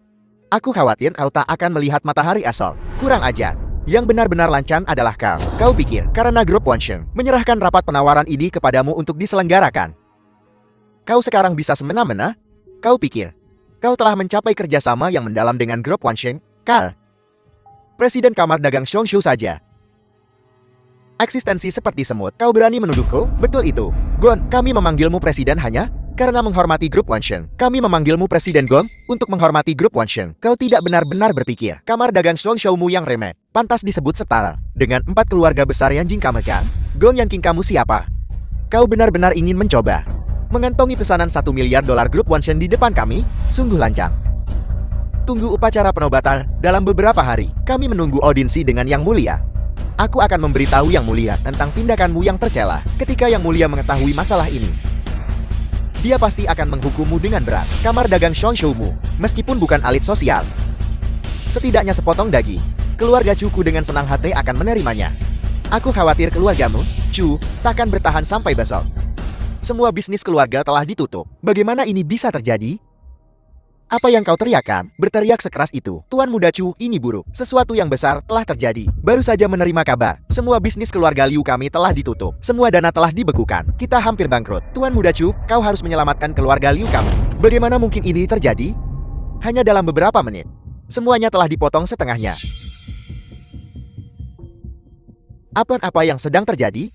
aku khawatir kau tak akan melihat matahari esok. Kurang ajar. Yang benar-benar lancang adalah kau. Kau pikir karena grup Wansheng menyerahkan rapat penawaran ini kepadamu untuk diselenggarakan, kau sekarang bisa semena-mena? Kau pikir kau telah mencapai kerjasama yang mendalam dengan grup Wansheng, Carl. Presiden Kamar Dagang Shongshu saja. Eksistensi seperti semut, kau berani menuduhku? Betul itu. Gon, kami memanggilmu presiden hanya karena menghormati grup Wansheng. Kami memanggilmu presiden Gon untuk menghormati grup Wansheng. Kau tidak benar-benar berpikir. Kamar Dagang Shongshu-mu yang remeh, pantas disebut setara dengan 4 keluarga besar Yanjing Kamekan. Gon Yanking, kamu siapa? Kau benar-benar ingin mencoba mengantongi pesanan $1 miliar grup Wansheng di depan kami? Sungguh lancang. Tunggu upacara penobatan dalam beberapa hari. Kami menunggu audiensi dengan Yang Mulia. Aku akan memberitahu Yang Mulia tentang tindakanmu yang tercela. Ketika Yang Mulia mengetahui masalah ini, dia pasti akan menghukummu dengan berat. Kamar Dagang Shongshu-mu, meskipun bukan elit sosial, setidaknya sepotong daging. Keluarga Chuku dengan senang hati akan menerimanya. Aku khawatir keluargamu, Chu, takkan bertahan sampai besok. Semua bisnis keluarga telah ditutup. Bagaimana ini bisa terjadi? Apa yang kau teriakkan? Berteriak sekeras itu. Tuan Muda Chu, ini buruk. Sesuatu yang besar telah terjadi. Baru saja menerima kabar. Semua bisnis keluarga Liu kami telah ditutup. Semua dana telah dibekukan. Kita hampir bangkrut. Tuan Muda Chu, kau harus menyelamatkan keluarga Liu kami. Bagaimana mungkin ini terjadi? Hanya dalam beberapa menit, semuanya telah dipotong setengahnya. Apa yang sedang terjadi?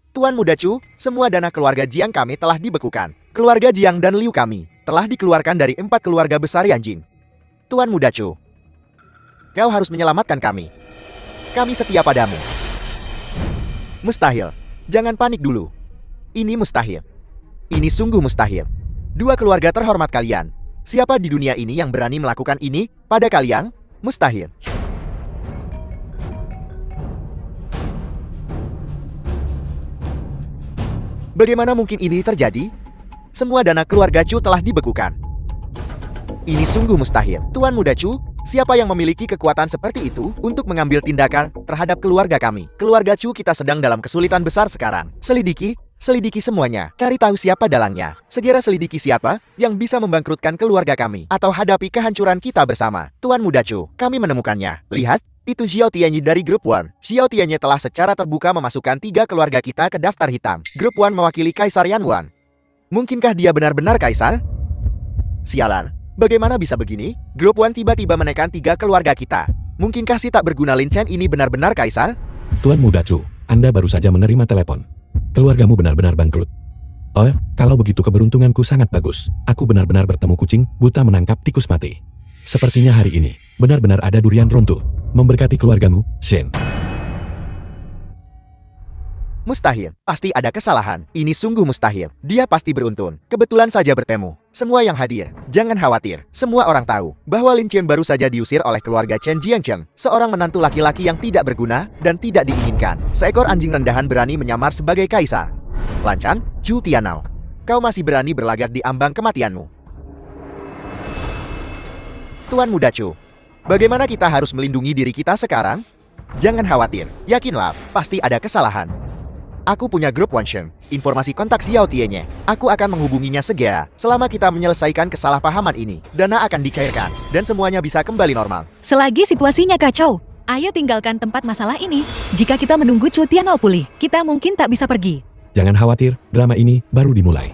Tuan Muda Chu, semua dana keluarga Jiang kami telah dibekukan. Keluarga Jiang dan Liu kami telah dikeluarkan dari 4 keluarga besar Yanjing. Tuan Muda Chu, kau harus menyelamatkan kami. Kami setia padamu. Mustahil. Jangan panik dulu. Ini mustahil. Ini sungguh mustahil. 2 keluarga terhormat kalian. Siapa di dunia ini yang berani melakukan ini pada kalian? Mustahil. Bagaimana mungkin ini terjadi? Semua dana keluarga Chu telah dibekukan. Ini sungguh mustahil. Tuan Muda Chu, siapa yang memiliki kekuatan seperti itu untuk mengambil tindakan terhadap keluarga kami? Keluarga Chu kita sedang dalam kesulitan besar sekarang. Selidiki semuanya. Cari tahu siapa dalangnya. Segera selidiki siapa yang bisa membangkrutkan keluarga kami atau hadapi kehancuran kita bersama. Tuan Muda Chu, kami menemukannya. Lihat, itu Xiao Tianyi dari Grup One. Xiao Tianyi telah secara terbuka memasukkan 3 keluarga kita ke daftar hitam. Grup One mewakili Kaisar Yan Wan. Mungkinkah dia benar-benar kaisar? Sialan, bagaimana bisa begini? Grup One tiba-tiba menekan 3 keluarga kita. Mungkinkah si tak berguna Lin Chen ini benar-benar kaisar? Tuan Muda Chu, Anda baru saja menerima telepon. Keluargamu benar-benar bangkrut. Oh, kalau begitu keberuntunganku sangat bagus. Aku benar-benar bertemu kucing buta menangkap tikus mati. Sepertinya hari ini benar-benar ada durian runtuh. Memberkati keluargamu, Shen. Mustahil. Pasti ada kesalahan. Ini sungguh mustahil. Dia pasti beruntun. Kebetulan saja bertemu. Semua yang hadir, jangan khawatir. Semua orang tahu bahwa Lin Chen baru saja diusir oleh keluarga Chen Jiangcheng, seorang menantu laki-laki yang tidak berguna dan tidak diinginkan. Seekor anjing rendahan berani menyamar sebagai kaisar. Lancang, Chu Tianao. Kau masih berani berlagak di ambang kematianmu. Tuan Muda Chu, bagaimana kita harus melindungi diri kita sekarang? Jangan khawatir. Yakinlah, pasti ada kesalahan. Aku punya grup Wansheng. Informasi kontak Xiao Tianyi. Aku akan menghubunginya segera. Selama kita menyelesaikan kesalahpahaman ini, dana akan dicairkan dan semuanya bisa kembali normal. Selagi situasinya kacau, ayo tinggalkan tempat masalah ini. Jika kita menunggu Chu Tianao pulih, kita mungkin tak bisa pergi. Jangan khawatir, drama ini baru dimulai.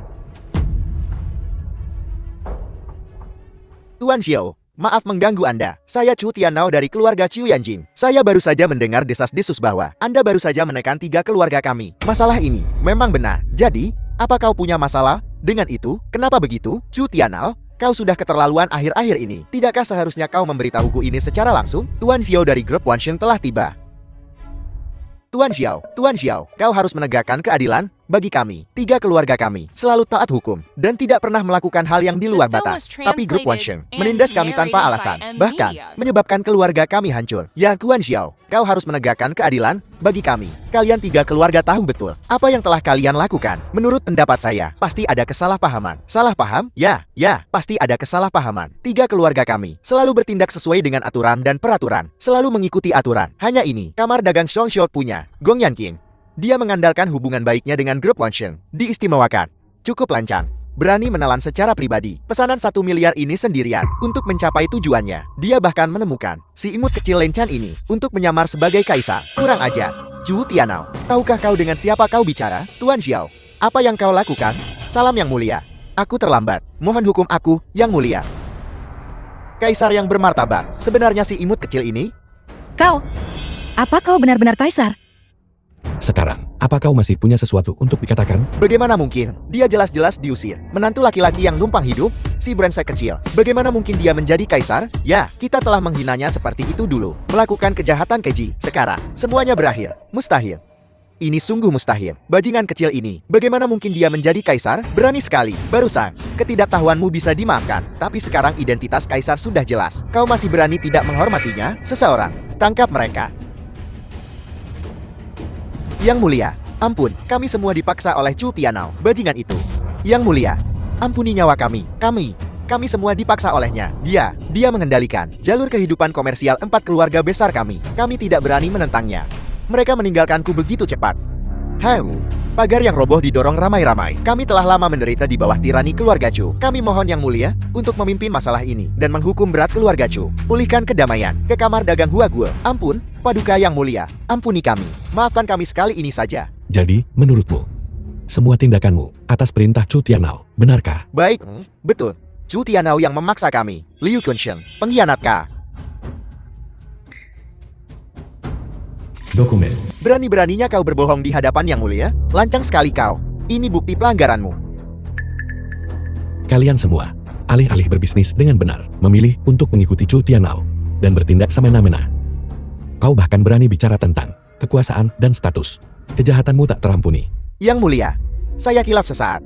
Tuan Xiao, maaf mengganggu Anda. Saya Chu Tianao dari keluarga Chu Yanjing. Saya baru saja mendengar desas-desus bahwa Anda baru saja menekan 3 keluarga kami. Masalah ini memang benar. Jadi, apa kau punya masalah dengan itu? Kenapa begitu? Chu Tianao, kau sudah keterlaluan akhir-akhir ini. Tidakkah seharusnya kau memberitahuku ini secara langsung? Tuan Xiao dari grup Wansheng telah tiba. Tuan Xiao, kau harus menegakkan keadilan bagi kami. 3 keluarga kami selalu taat hukum dan tidak pernah melakukan hal yang di luar batas. Tapi grup Wansheng menindas kami tanpa alasan, bahkan menyebabkan keluarga kami hancur. Ya Tuan Xiao, kau harus menegakkan keadilan bagi kami. Kalian 3 keluarga tahu betul apa yang telah kalian lakukan. Menurut pendapat saya, pasti ada kesalahpahaman. Salah paham? Ya, pasti ada kesalahpahaman. 3 keluarga kami selalu bertindak sesuai dengan aturan dan peraturan, selalu mengikuti aturan. Hanya ini Kamar Dagang Shongshu punya, Gong Yanqing. Dia mengandalkan hubungan baiknya dengan grup Wansheng. Diistimewakan. Cukup lancang. Berani menelan secara pribadi pesanan 1 miliar ini sendirian untuk mencapai tujuannya. Dia bahkan menemukan si imut kecil Lin Chen ini untuk menyamar sebagai kaisar. Kurang ajar. Chu Tianao, tahukah kau dengan siapa kau bicara? Tuan Xiao, apa yang kau lakukan? Salam Yang Mulia. Aku terlambat. Mohon hukum aku, Yang Mulia. Kaisar yang bermartabat. Sebenarnya si imut kecil ini? Kau, apa kau benar-benar kaisar? Sekarang, apa kau masih punya sesuatu untuk dikatakan? Bagaimana mungkin? Dia jelas-jelas diusir. Menantu laki-laki yang numpang hidup, si brengsek kecil. Bagaimana mungkin dia menjadi kaisar? Ya, kita telah menghinanya seperti itu dulu. Melakukan kejahatan keji. Sekarang, semuanya berakhir. Mustahil. Ini sungguh mustahil. Bajingan kecil ini, bagaimana mungkin dia menjadi kaisar? Berani sekali. Barusan, ketidaktahuanmu bisa dimaafkan. Tapi sekarang identitas kaisar sudah jelas. Kau masih berani tidak menghormatinya? Seseorang, tangkap mereka. Yang mulia, ampun, kami semua dipaksa oleh Chu Tianao, bajingan itu. Yang mulia, ampuni nyawa kami. Kami semua dipaksa olehnya. Dia mengendalikan jalur kehidupan komersial 4 keluarga besar kami. Kami tidak berani menentangnya. Mereka meninggalkanku begitu cepat. Pagar yang roboh didorong ramai-ramai. Kami telah lama menderita di bawah tirani keluarga Chu. Kami mohon yang mulia untuk memimpin masalah ini dan menghukum berat keluarga Chu. Pulihkan kedamaian ke kamar dagang Huaguo. Ampun, Paduka yang mulia, ampuni kami. Maafkan kami sekali ini saja. Jadi, menurutmu, semua tindakanmu atas perintah Chu Tianao, benarkah? Baik, betul. Chu Tianao yang memaksa kami. Liu Kunsheng, pengkhianatkah? Dokumen. Berani-beraninya kau berbohong di hadapan yang mulia? Lancang sekali kau. Ini bukti pelanggaranmu. Kalian semua, alih-alih berbisnis dengan benar, memilih untuk mengikuti Chu Tianao dan bertindak semena-mena. Kau bahkan berani bicara tentang kekuasaan dan status. Kejahatanmu tak terampuni. Yang mulia, saya kilaf sesaat.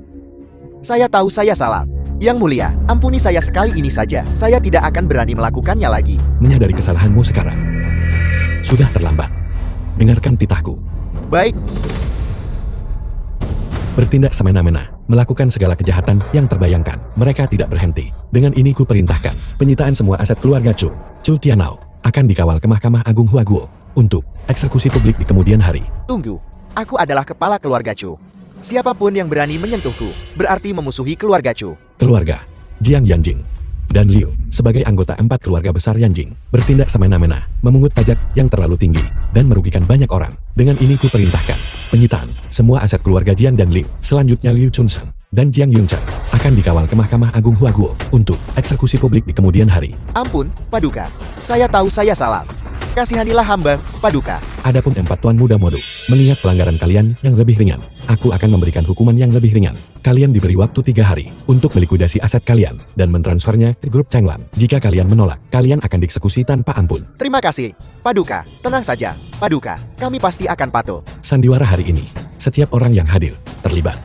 Saya tahu saya salah. Yang mulia, ampuni saya sekali ini saja. Saya tidak akan berani melakukannya lagi. Menyadari kesalahanmu sekarang. Sudah terlambat. Dengarkan titahku. Baik, Bertindak semena-mena, melakukan segala kejahatan yang terbayangkan. Mereka tidak berhenti. Dengan ini ku perintahkan penyitaan semua aset keluarga Chu Tianao akan dikawal ke Mahkamah Agung Huaguo untuk eksekusi publik di kemudian hari. tunggu. Aku adalah kepala keluarga Chu. Siapapun yang berani menyentuhku, berarti memusuhi keluarga Chu. Keluarga Jiang Yanjing dan Liu sebagai anggota 4 keluarga besar Yanjing bertindak semena-mena, memungut pajak yang terlalu tinggi dan merugikan banyak orang. Dengan ini ku perintahkan penyitaan semua aset keluarga Jiang dan Liu. Selanjutnya Liu Chunsheng dan Jiang Yunchen akan dikawal ke Mahkamah Agung Huaguo untuk eksekusi publik di kemudian hari. Ampun, Paduka. Saya tahu saya salah. Kasihanilah hamba, Paduka. Adapun 4 tuan muda modus, mengingat pelanggaran kalian yang lebih ringan, aku akan memberikan hukuman yang lebih ringan. Kalian diberi waktu 3 hari untuk melikuidasi aset kalian dan mentransfernya ke grup Changlan. Jika kalian menolak, kalian akan dieksekusi tanpa ampun. Terima kasih, Paduka. Tenang saja, Paduka. Kami pasti akan patuh. Sandiwara hari ini, setiap orang yang hadir terlibat.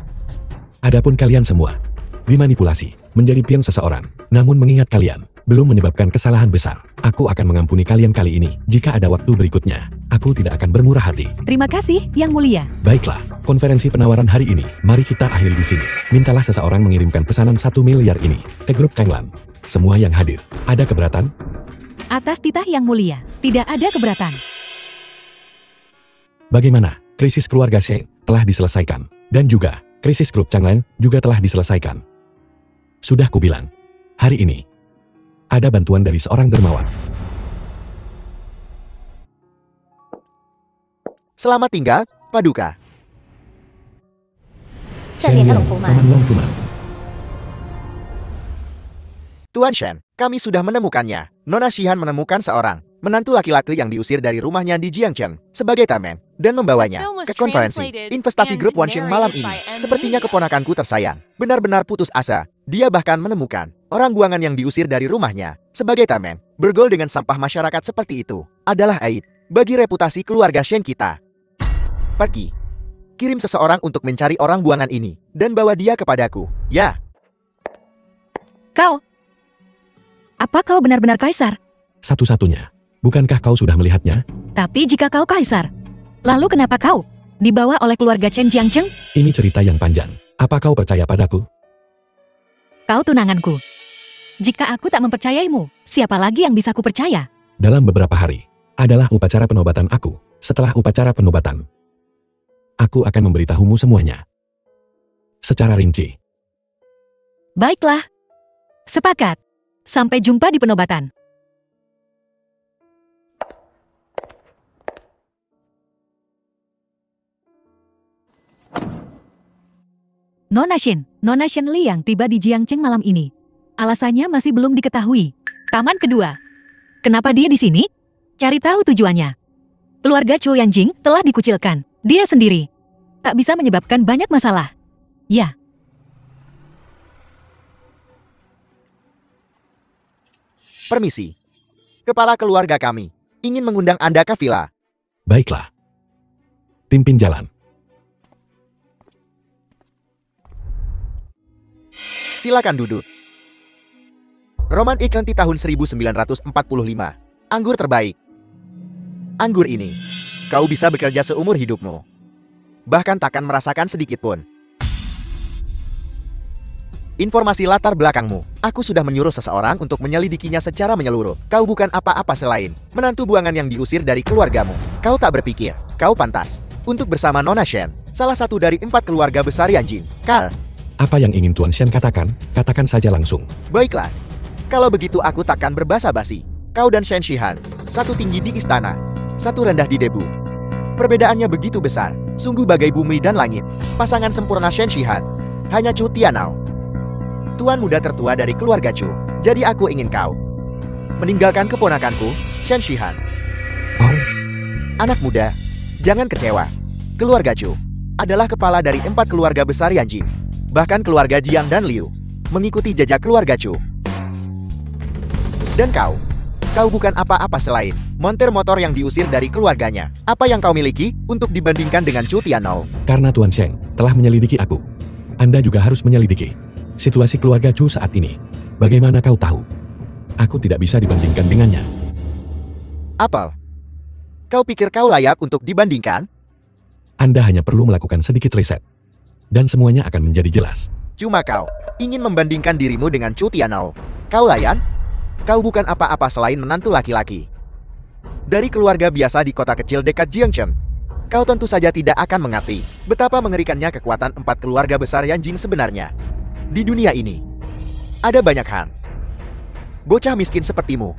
Adapun kalian semua, dimanipulasi menjadi pion seseorang. Namun mengingat kalian belum menyebabkan kesalahan besar, aku akan mengampuni kalian kali ini. Jika ada waktu berikutnya, aku tidak akan bermurah hati. Terima kasih, Yang Mulia. Baiklah, konferensi penawaran hari ini, mari kita akhiri di sini. Mintalah seseorang mengirimkan pesanan 1 miliar ini ke grup Changlan. Semua yang hadir, ada keberatan? Atas titah Yang Mulia, tidak ada keberatan. Bagaimana? Krisis keluarga Sheng telah diselesaikan. Dan juga, krisis grup Changlan juga telah diselesaikan. Sudah kubilang, hari ini, ada bantuan dari seorang dermawan. Selamat tinggal, Paduka. 圣莲克隆福曼， Fuman. Tuan Shen, kami sudah menemukannya. Nona Shihan menemukan seorang menantu laki-laki yang diusir dari rumahnya di Jiangcheng sebagai tamen dan membawanya ke konferensi investasi grup Wanshin malam ini. Sepertinya keponakanku tersayang. Benar-benar putus asa. Dia bahkan menemukan orang buangan yang diusir dari rumahnya sebagai tamen. Bergaul dengan sampah masyarakat seperti itu adalah aib bagi reputasi keluarga Shen kita. Pergi. Kirim seseorang untuk mencari orang buangan ini dan bawa dia kepadaku. Ya. Kau, apa kau benar-benar kaisar? Satu-satunya. Bukankah kau sudah melihatnya? Tapi jika kau kaisar, lalu kenapa kau dibawa oleh keluarga Chen Jiangcheng? Ini cerita yang panjang. Apa kau percaya padaku? Kau tunanganku. Jika aku tak mempercayaimu, siapa lagi yang bisa ku percaya? Dalam beberapa hari, adalah upacara penobatan aku. Setelah upacara penobatan, aku akan memberitahumu semuanya. Secara rinci. Baiklah. Sepakat. Sampai jumpa di penobatan. Nona Shen Li yang tiba di Jiangcheng malam ini. Alasannya masih belum diketahui. Taman kedua. Kenapa dia di sini? Cari tahu tujuannya. Keluarga Chou Yanjing telah dikucilkan. Dia sendiri. Tak bisa menyebabkan banyak masalah. Ya. Permisi. Kepala keluarga kami ingin mengundang Anda ke villa. Baiklah. Pimpin jalan. Silakan duduk. Roman Iklanti tahun 1945. Anggur terbaik. Anggur ini, kau bisa bekerja seumur hidupmu. Bahkan takkan merasakan sedikit pun. Informasi latar belakangmu. Aku sudah menyuruh seseorang untuk menyelidikinya secara menyeluruh. Kau bukan apa-apa selain menantu buangan yang diusir dari keluargamu. Kau tak berpikir, kau pantas untuk bersama Nona Shen, salah satu dari 4 keluarga besar Yanjin. Carl. Apa yang ingin Tuan Shen katakan, katakan saja langsung. Baiklah. Kalau begitu aku takkan berbasa-basi. Kau dan Shen Shihan, satu tinggi di istana, satu rendah di debu. Perbedaannya begitu besar, sungguh bagai bumi dan langit. Pasangan sempurna Shen Shihan, hanya Chu Tianao. Tuan muda tertua dari keluarga Chu. Jadi aku ingin kau meninggalkan keponakanku, Shen Shihan. Oh, Anak muda, jangan kecewa. Keluarga Chu adalah kepala dari 4 keluarga besar Yanjing. Bahkan keluarga Jiang dan Liu mengikuti jejak keluarga Chu. Dan kau bukan apa-apa selain montir motor yang diusir dari keluarganya. Apa yang kau miliki untuk dibandingkan dengan Chu Tianao? karena Tuan Shen telah menyelidiki aku. Anda juga harus menyelidiki situasi keluarga Chu saat ini. Bagaimana kau tahu? Aku tidak bisa dibandingkan dengannya. Apel, kau pikir kau layak untuk dibandingkan? Anda hanya perlu melakukan sedikit riset. Dan semuanya akan menjadi jelas. Cuma kau ingin membandingkan dirimu dengan Chu Tianao. Kau layan? Kau bukan apa-apa selain menantu laki-laki dari keluarga biasa di kota kecil dekat Jiangchen. Kau tentu saja tidak akan mengerti betapa mengerikannya kekuatan 4 keluarga besar Yanjing sebenarnya. Di dunia ini, ada banyak Han, bocah miskin sepertimu,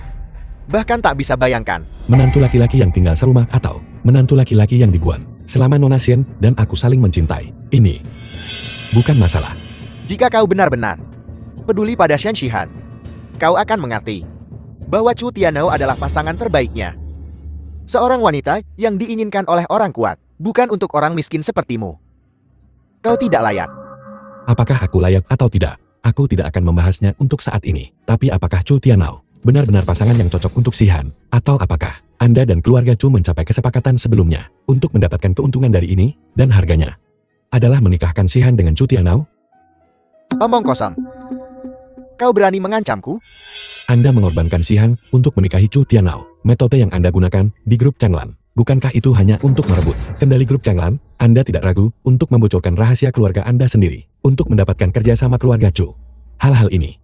bahkan tak bisa bayangkan. Menantu laki-laki yang tinggal serumah atau menantu laki-laki yang dibuang. Selama Nona Shen dan aku saling mencintai, ini bukan masalah. Jika kau benar-benar peduli pada Shen Shihan, kau akan mengerti bahwa Chu Tianao adalah pasangan terbaiknya. Seorang wanita yang diinginkan oleh orang kuat, bukan untuk orang miskin sepertimu. Kau tidak layak. Apakah aku layak atau tidak? Aku tidak akan membahasnya untuk saat ini. Tapi apakah Chu Tianao benar-benar pasangan yang cocok untuk si Han? Atau apakah Anda dan keluarga Chu mencapai kesepakatan sebelumnya untuk mendapatkan keuntungan dari ini? Dan harganya adalah menikahkan si Han dengan Chu Tianao? Omong kosong. Kau berani mengancamku? Anda mengorbankan si Han untuk menikahi Chu Tianao. Metode yang Anda gunakan di grup Changlan. Bukankah itu hanya untuk merebut kendali grup Changlan? Anda tidak ragu untuk membocorkan rahasia keluarga Anda sendiri untuk mendapatkan kerja sama keluarga Chu. Hal-hal ini.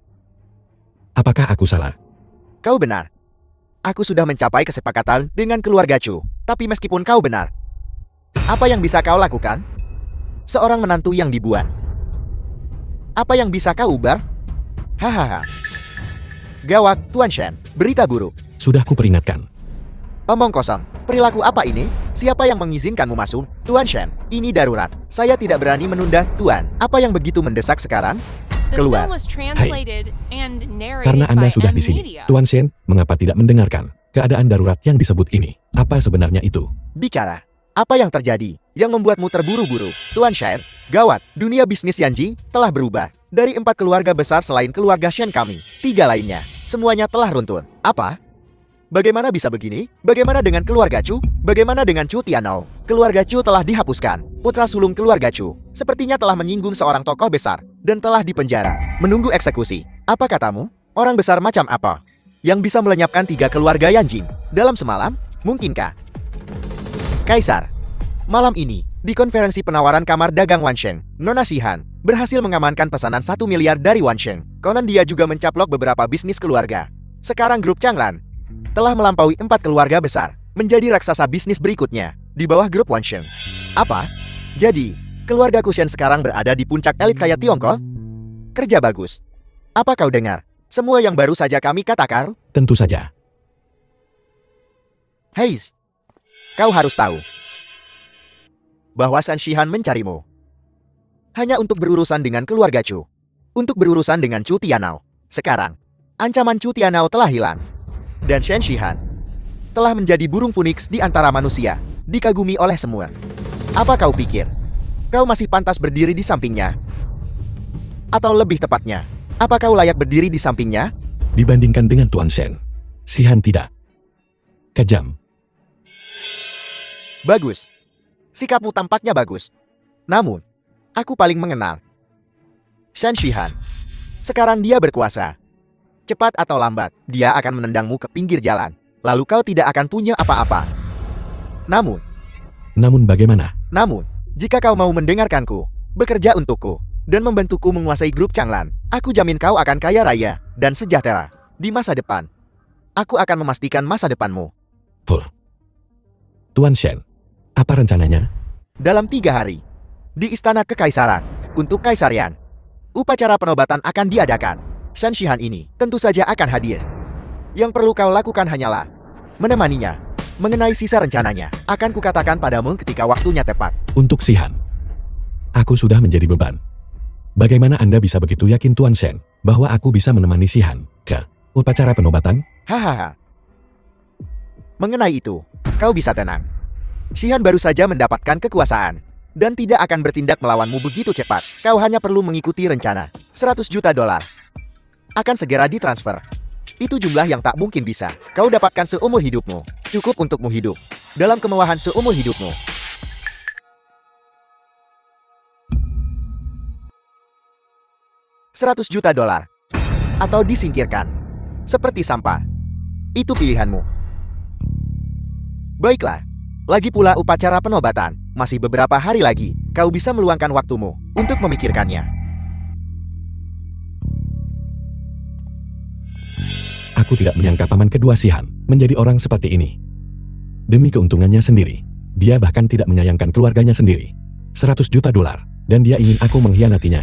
Apakah aku salah? Kau benar. Aku sudah mencapai kesepakatan dengan keluarga Chu. Tapi meskipun kau benar, apa yang bisa kau lakukan? Seorang menantu yang dibuat. Apa yang bisa kau ubah? Hahaha. Gawat, Tuan Shen. Berita buruk. Sudah kuperingatkan. Omong kosong. Perilaku apa ini? Siapa yang mengizinkanmu masuk? Tuan Shen, ini darurat. Saya tidak berani menunda, Tuan. Apa yang begitu mendesak sekarang? The Keluar. film was translated and narrated Karena Anda by sudah di M sini, Media. Tuan Shen, mengapa tidak mendengarkan keadaan darurat yang disebut ini? Apa sebenarnya itu? Bicara. Apa yang terjadi yang membuatmu terburu-buru? Tuan Shen, gawat. Dunia bisnis Yanjing telah berubah. Dari 4 keluarga besar selain keluarga Shen kami, 3 lainnya, semuanya telah runtuh. Apa? Bagaimana bisa begini? Bagaimana dengan keluarga Chu? Bagaimana dengan Chu Tianao? Keluarga Chu telah dihapuskan. Putra sulung keluarga Chu sepertinya telah menyinggung seorang tokoh besar dan telah dipenjara, menunggu eksekusi. Apa katamu? Orang besar macam apa yang bisa melenyapkan 3 keluarga Yanjing dalam semalam? Mungkinkah? Kaisar, malam ini di konferensi penawaran kamar dagang Wansheng, Nona Shihan berhasil mengamankan pesanan 1 miliar dari Wansheng. Konon dia juga mencaplok beberapa bisnis keluarga. Sekarang grup Changlan telah melampaui 4 keluarga besar, menjadi raksasa bisnis berikutnya, di bawah grup Wansheng. Apa? Jadi, keluarga Kushen sekarang berada di puncak elit kaya Tiongkok? Kerja bagus. Apa kau dengar? Semua yang baru saja kami katakan? Tentu saja. Hei, kau harus tahu bahwa San Shihan mencarimu. Hanya untuk berurusan dengan keluarga Chu. Untuk berurusan dengan Chu Tianao. Sekarang, Ancaman Chu Tianao telah hilang. Dan Shen Shihan telah menjadi burung phoenix di antara manusia, dikagumi oleh semua. Apa kau pikir? Kau masih pantas berdiri di sampingnya? Atau lebih tepatnya, apa kau layak berdiri di sampingnya? Dibandingkan dengan Tuan Shen, Shihan tidak kejam. Bagus. Sikapmu tampaknya bagus. Namun, aku paling mengenal Shen Shihan. Sekarang dia berkuasa. Cepat atau lambat, dia akan menendangmu ke pinggir jalan. Lalu kau tidak akan punya apa-apa. Namun bagaimana? Namun, jika kau mau mendengarkanku, bekerja untukku, dan membantuku menguasai grup Changlan, aku jamin kau akan kaya raya dan sejahtera di masa depan. Aku akan memastikan masa depanmu. Tuan Shen, apa rencananya? Dalam 3 hari, di Istana Kekaisaran, untuk Kaisarian, upacara penobatan akan diadakan. Shen Shihan ini tentu saja akan hadir. Yang perlu kau lakukan hanyalah menemaninya. Mengenai sisa rencananya, akan kukatakan padamu ketika waktunya tepat. Untuk Shihan, aku sudah menjadi beban. Bagaimana Anda bisa begitu yakin Tuan Shen bahwa aku bisa menemani Shihan ke upacara penobatan? Hahaha. Mengenai itu, kau bisa tenang. Shihan baru saja mendapatkan kekuasaan dan tidak akan bertindak melawanmu begitu cepat. Kau hanya perlu mengikuti rencana. $100 juta akan segera ditransfer. Itu jumlah yang tak mungkin bisa kau dapatkan seumur hidupmu. Cukup untukmu hidup dalam kemewahan seumur hidupmu. $100 juta atau disingkirkan seperti sampah. Itu pilihanmu. Baiklah. Lagi pula upacara penobatan. Masih beberapa hari lagi, kau bisa meluangkan waktumu untuk memikirkannya. Aku tidak menyangka paman kedua Shihan menjadi orang seperti ini. Demi keuntungannya sendiri, dia bahkan tidak menyayangkan keluarganya sendiri. $100 juta, dan dia ingin aku mengkhianatinya.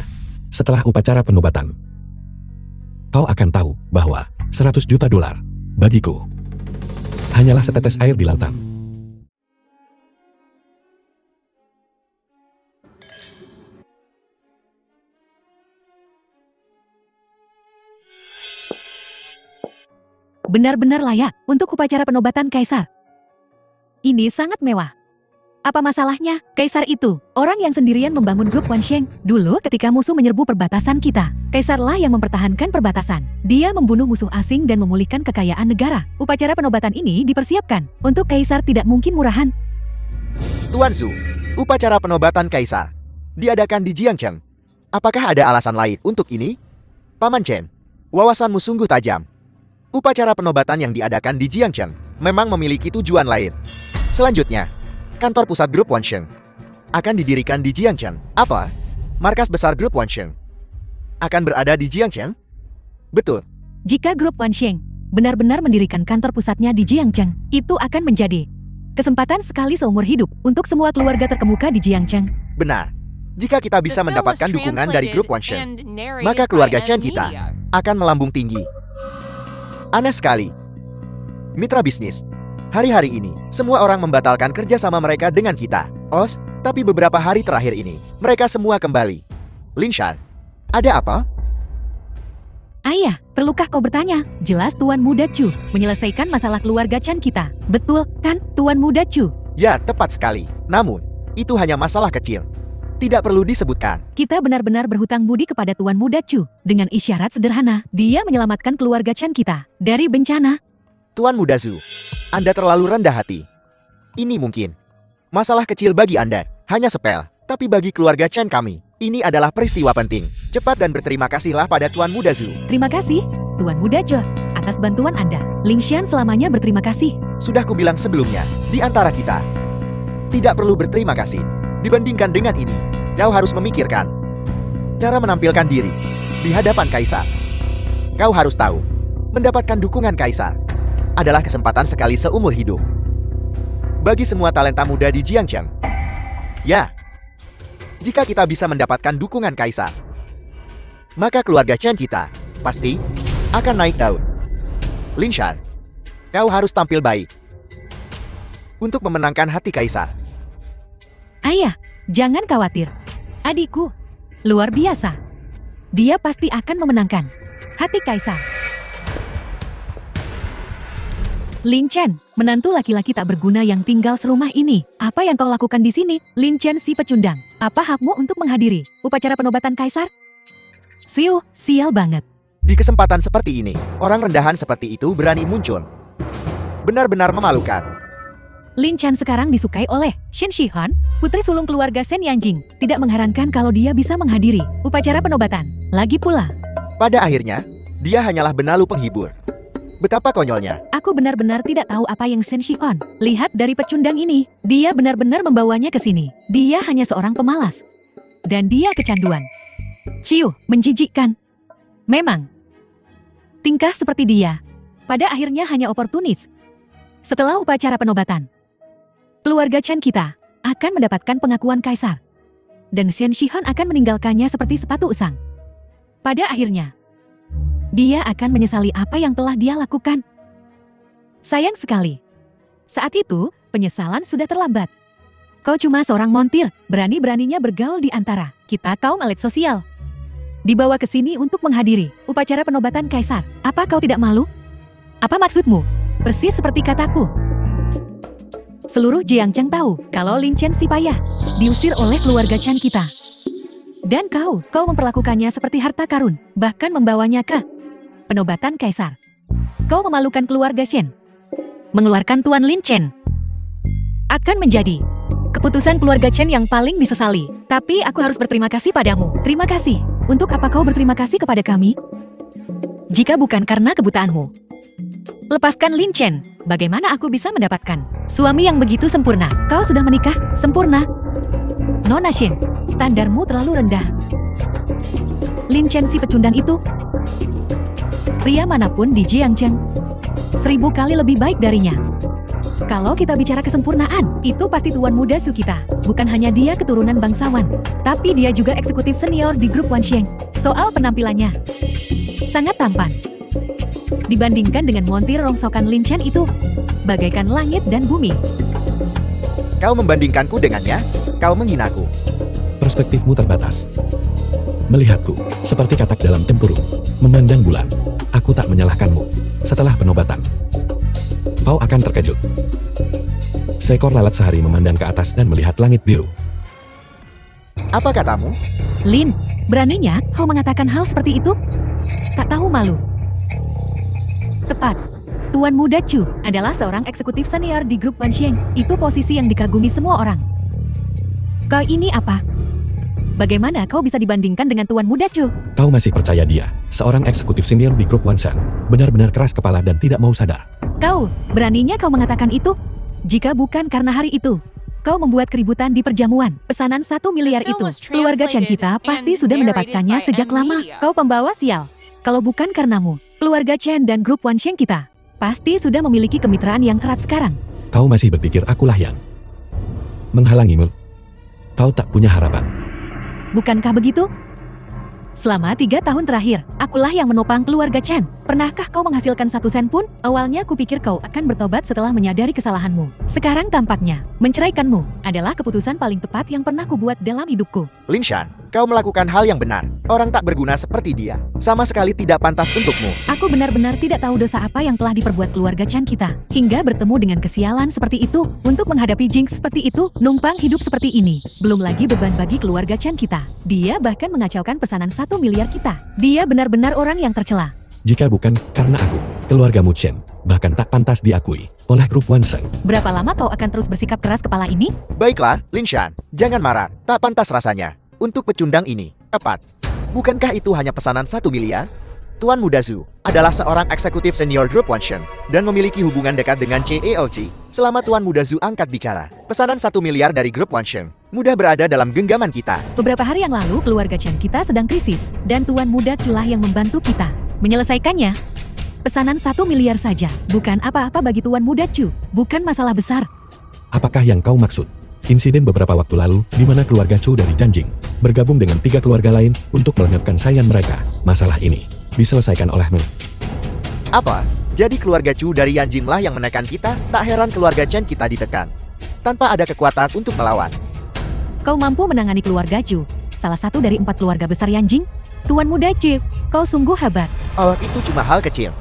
Setelah upacara penobatan, kau akan tahu bahwa $100 juta bagiku hanyalah setetes air di lautan. Benar-benar layak untuk upacara penobatan Kaisar. Ini sangat mewah. Apa masalahnya? Kaisar itu, orang yang sendirian membangun grup Wansheng. Dulu ketika musuh menyerbu perbatasan kita, Kaisarlah yang mempertahankan perbatasan. Dia membunuh musuh asing dan memulihkan kekayaan negara. Upacara penobatan ini dipersiapkan. Untuk Kaisar tidak mungkin murahan. Tuan Zhu, upacara penobatan Kaisar diadakan di Jiangcheng. Apakah ada alasan lain untuk ini? Paman Chen, wawasanmu sungguh tajam. Upacara penobatan yang diadakan di Jiangcheng memang memiliki tujuan lain. Selanjutnya, kantor pusat grup Wansheng akan didirikan di Jiangcheng. Apa? Markas besar grup Wansheng akan berada di Jiangcheng? Betul. Jika grup Wansheng benar-benar mendirikan kantor pusatnya di Jiangcheng, itu akan menjadi kesempatan sekali seumur hidup untuk semua keluarga terkemuka di Jiangcheng. Benar. Jika kita bisa mendapatkan dukungan dari grup Wansheng, maka keluarga Chen kita akan melambung tinggi. Aneh sekali. Mitra bisnis. Hari-hari ini, semua orang membatalkan kerjasama mereka dengan kita. Oh, tapi beberapa hari terakhir ini, mereka semua kembali. Linshan, ada apa? Ayah, perlukah kau bertanya? Jelas Tuan Muda Chu menyelesaikan masalah keluarga Chen kita. Betul kan, Tuan Muda Chu? Ya, tepat sekali. Namun, itu hanya masalah kecil. Tidak perlu disebutkan. Kita benar-benar berhutang budi kepada Tuan Muda Chu. Dengan isyarat sederhana, dia menyelamatkan keluarga Chen kita dari bencana. Tuan Muda Zhu, Anda terlalu rendah hati. Ini mungkin masalah kecil bagi Anda, hanya sepele. Tapi bagi keluarga Chen kami, ini adalah peristiwa penting. Cepat dan berterima kasihlah pada Tuan Muda Zhu. Terima kasih, Tuan Muda Zhu, atas bantuan Anda. Lingshan selamanya berterima kasih. Sudah kubilang sebelumnya, di antara kita, tidak perlu berterima kasih. Dibandingkan dengan ini, kau harus memikirkan cara menampilkan diri di hadapan Kaisar. Kau harus tahu, mendapatkan dukungan Kaisar adalah kesempatan sekali seumur hidup. Bagi semua talenta muda di Jiangcheng. Ya, jika kita bisa mendapatkan dukungan Kaisar, maka keluarga Chen kita pasti akan naik daun. Linshan, kau harus tampil baik untuk memenangkan hati Kaisar. Ayah, jangan khawatir. Adikku, luar biasa. Dia pasti akan memenangkan hati Kaisar. Lin Chen, menantu laki-laki tak berguna yang tinggal serumah ini. Apa yang kau lakukan di sini, Lin Chen si pecundang? Apa hakmu untuk menghadiri upacara penobatan kaisar? Siu, sial banget. Di kesempatan seperti ini, orang rendahan seperti itu berani muncul. Benar-benar memalukan. Lin Chen sekarang disukai oleh Shen Shihan, putri sulung keluarga Shen Yanjing. Tidak mengherankan kalau dia bisa menghadiri upacara penobatan. Lagi pula, Pada akhirnya, dia hanyalah benalu penghibur. Betapa konyolnya. aku benar-benar tidak tahu apa yang Shen Shihan. Lihat dari pecundang ini, dia benar-benar membawanya ke sini. Dia hanya seorang pemalas. Dan dia kecanduan. Ciu, menjijikkan. Memang. Tingkah seperti dia, pada akhirnya hanya oportunis. Setelah upacara penobatan, keluarga Chen kita akan mendapatkan pengakuan kaisar. Dan Shen Shihan akan meninggalkannya seperti sepatu usang. Pada akhirnya, dia akan menyesali apa yang telah dia lakukan. Sayang sekali. Saat itu, penyesalan sudah terlambat. Kau cuma seorang montir, berani-beraninya bergaul di antara kita kaum elit sosial. Dibawa ke sini untuk menghadiri upacara penobatan kaisar. Apa kau tidak malu? Apa maksudmu? Persis seperti kataku. Seluruh Jiangcheng tahu kalau Lin Chen si payah diusir oleh keluarga Chen kita. Dan kau memperlakukannya seperti harta karun, bahkan membawanya ke penobatan kaisar. Kau memalukan keluarga Shen. Mengeluarkan Tuan Lin Chen akan menjadi keputusan keluarga Chen yang paling disesali. Tapi aku harus berterima kasih padamu. Terima kasih. Untuk apa kau berterima kasih kepada kami? Jika bukan karena kebutaanmu. Lepaskan Lin Chen. Bagaimana aku bisa mendapatkan suami yang begitu sempurna? Kau sudah menikah? Sempurna. Nona Shen, standarmu terlalu rendah. Lin Chen si pecundang itu, pria manapun di Jiangcheng 1000 kali lebih baik darinya. Kalau kita bicara kesempurnaan, itu pasti tuan muda Su kita. Bukan hanya dia keturunan bangsawan, tapi dia juga eksekutif senior di grup Wansheng. Soal penampilannya, sangat tampan. Dibandingkan dengan montir rongsokan Lin Chen itu, bagaikan langit dan bumi. Kau membandingkanku dengannya, kau menghinaku. Perspektifmu terbatas. Melihatku, seperti katak dalam tempurung. Memandang bulan, aku tak menyalahkanmu. Setelah penobatan, kau akan terkejut. Seekor lalat sehari memandang ke atas dan melihat langit biru. Apa katamu? Lin, beraninya kau mengatakan hal seperti itu? Tak tahu malu. Tepat. Tuan muda Chu adalah seorang eksekutif senior di grup Wansheng. Itu posisi yang dikagumi semua orang. Kau ini apa? Bagaimana kau bisa dibandingkan dengan Tuan muda Chu? Kau masih percaya dia, seorang eksekutif senior di grup Wansheng. Benar-benar keras kepala dan tidak mau sadar. Kau, beraninya kau mengatakan itu? Jika bukan karena hari itu, kau membuat keributan di perjamuan. Pesanan 1 miliar itu, keluarga Chen kita pasti sudah mendapatkannya sejak lama. Kau pembawa sial. Kalau bukan karenamu, keluarga Chen dan grup Wansheng kita pasti sudah memiliki kemitraan yang erat sekarang. Kau masih berpikir akulah yang menghalangimu. Kau tak punya harapan. Bukankah begitu? Selama 3 tahun terakhir, akulah yang menopang keluarga Chen. Pernahkah kau menghasilkan 1 sen pun? Awalnya kupikir kau akan bertobat setelah menyadari kesalahanmu. Sekarang tampaknya, menceraikanmu adalah keputusan paling tepat yang pernah kubuat dalam hidupku. Lin Shan, kau melakukan hal yang benar. Orang tak berguna seperti dia sama sekali tidak pantas untukmu. Aku benar-benar tidak tahu dosa apa yang telah diperbuat keluarga Chen kita, hingga bertemu dengan kesialan seperti itu. Untuk menghadapi jinx seperti itu, numpang hidup seperti ini. Belum lagi beban bagi keluarga Chen kita. Dia bahkan mengacaukan pesanan 1 miliar kita. Dia benar-benar orang yang tercela. Jika bukan karena aku, keluargamu Chen bahkan tak pantas diakui oleh grup Wansheng. Berapa lama kau akan terus bersikap keras kepala ini? Baiklah, Lin Shan, jangan marah. Tak pantas rasanya. Untuk pecundang ini, tepat. Bukankah itu hanya pesanan 1 miliar? Tuan Muda Zhu adalah seorang eksekutif senior grup Wansheng dan memiliki hubungan dekat dengan CEOG. Selama Tuan Muda Zhu angkat bicara, pesanan 1 miliar dari grup Wansheng mudah berada dalam genggaman kita. Beberapa hari yang lalu keluarga Chen kita sedang krisis, dan Tuan Muda Chulah yang membantu kita menyelesaikannya. Pesanan 1 miliar saja, bukan apa-apa bagi Tuan Muda Chu, bukan masalah besar. Apakah yang kau maksud? Insiden beberapa waktu lalu, di mana keluarga Chu dari Janjing bergabung dengan 3 keluarga lain untuk melenyapkan saingan mereka. Masalah ini diselesaikan olehmu. Apa? Jadi keluarga Chu dari Yanjin lah yang menekan kita? Tak heran keluarga Chen kita ditekan tanpa ada kekuatan untuk melawan. Kau mampu menangani keluarga Chu, salah satu dari 4 keluarga besar Yanjing? Tuan Muda Chu, kau sungguh hebat. Oh, itu cuma hal kecil.